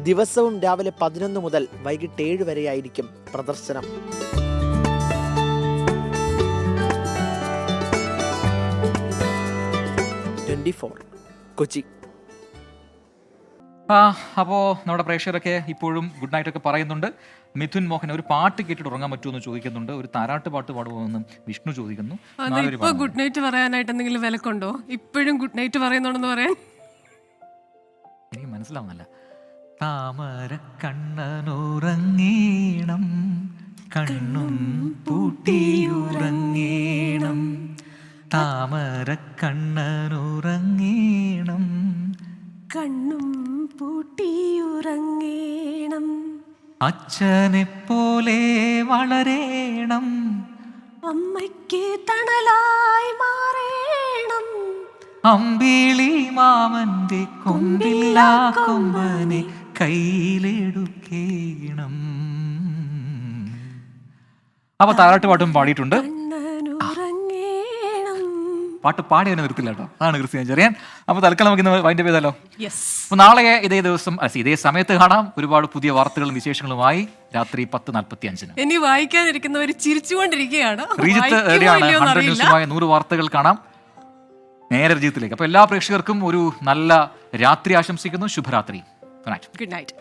ദിവസവും രാവിലെ 11 മുതൽ വൈകിട്ട് 7 വരെയായിരിക്കും പ്രദർശനം. കൊച്ചി. അപ്പോൾ നമ്മുടെ പ്രേക്ഷകരൊക്കെ ഇപ്പോഴും ഗുഡ് നൈറ്റ് ഒക്കെ പറയുന്നുണ്ട്. മിഥുൻ മോഹൻ ഒരു പാട്ട് കേട്ടിട്ട് ഉറങ്ങാൻ പറ്റുമോ എന്ന് ചോദിക്കുന്നുണ്ട്. ഒരു താരാട്ട് പാട്ട് പാടുമോ എന്ന് വിഷ്ണു ചോദിക്കുന്നു. ഇപ്പൊ ഗുഡ് നൈറ്റ് പറയാനായിട്ട് എന്തെങ്കിലും വിലക്കുണ്ടോ? ഇപ്പോഴും ഗുഡ് നൈറ്റ് പറയുന്നുണ്ടെന്ന് പറയാൻ എനിക്ക് മനസ്സിലാവുന്നില്ല. താമര കണ്ണനുറങ്ങീണം, കണ്ണും പൂട്ടിയുറങ്ങീണം, താമര കണ്ണനുറങ്ങീണം, കണ്ണും പൂട്ടിയുറങ്ങീണം, അച്ഛനെ പോലെ വളരേണം, അമ്മയ്ക്ക് തണലായി മാറേണം, അമ്പിളി മാമന്റെ കൊമ്പില്ലാ കൊമ്പനെ കയ്യിലെടുക്കേണം. അപ്പൊ താരാട്ട് പാട്ടും പാടിയിട്ടുണ്ട്. പാട്ട് പാടി അവനെ നിർത്തില്ല കേട്ടോ. അതാണ് ക്രിസ്ത്യൻ ചെറിയാൻ. അപ്പോൾ തൽക്കാലം നമുക്ക് ഇന്ന് വൈൻഡ് അപ്പ് ചെയ്താലോ? അപ്പോൾ നാളെ ഇതേ ദിവസം ഇതേ സമയത്ത് കാണാം. ഒരുപാട് പുതിയ വാർത്തകളും വിശേഷങ്ങളുമായി രാത്രി 10:45. ഇനി വായിക്കാനിരിക്കുന്നവർ ചിരിച്ചുകൊണ്ടിരിക്കുകയാണ്. ശ്രീജിത്ത് റെഡിയാണ്. 100 ന്യൂസുമായി 100 വാർത്തകൾ കാണാം നേരെ രഞ്ജിത്തിലേക്ക്. അപ്പോൾ എല്ലാ പ്രേക്ഷകർക്കും ഒരു നല്ല രാത്രി ആശംസിക്കുന്നു. ശുഭരാത്രി. Good night.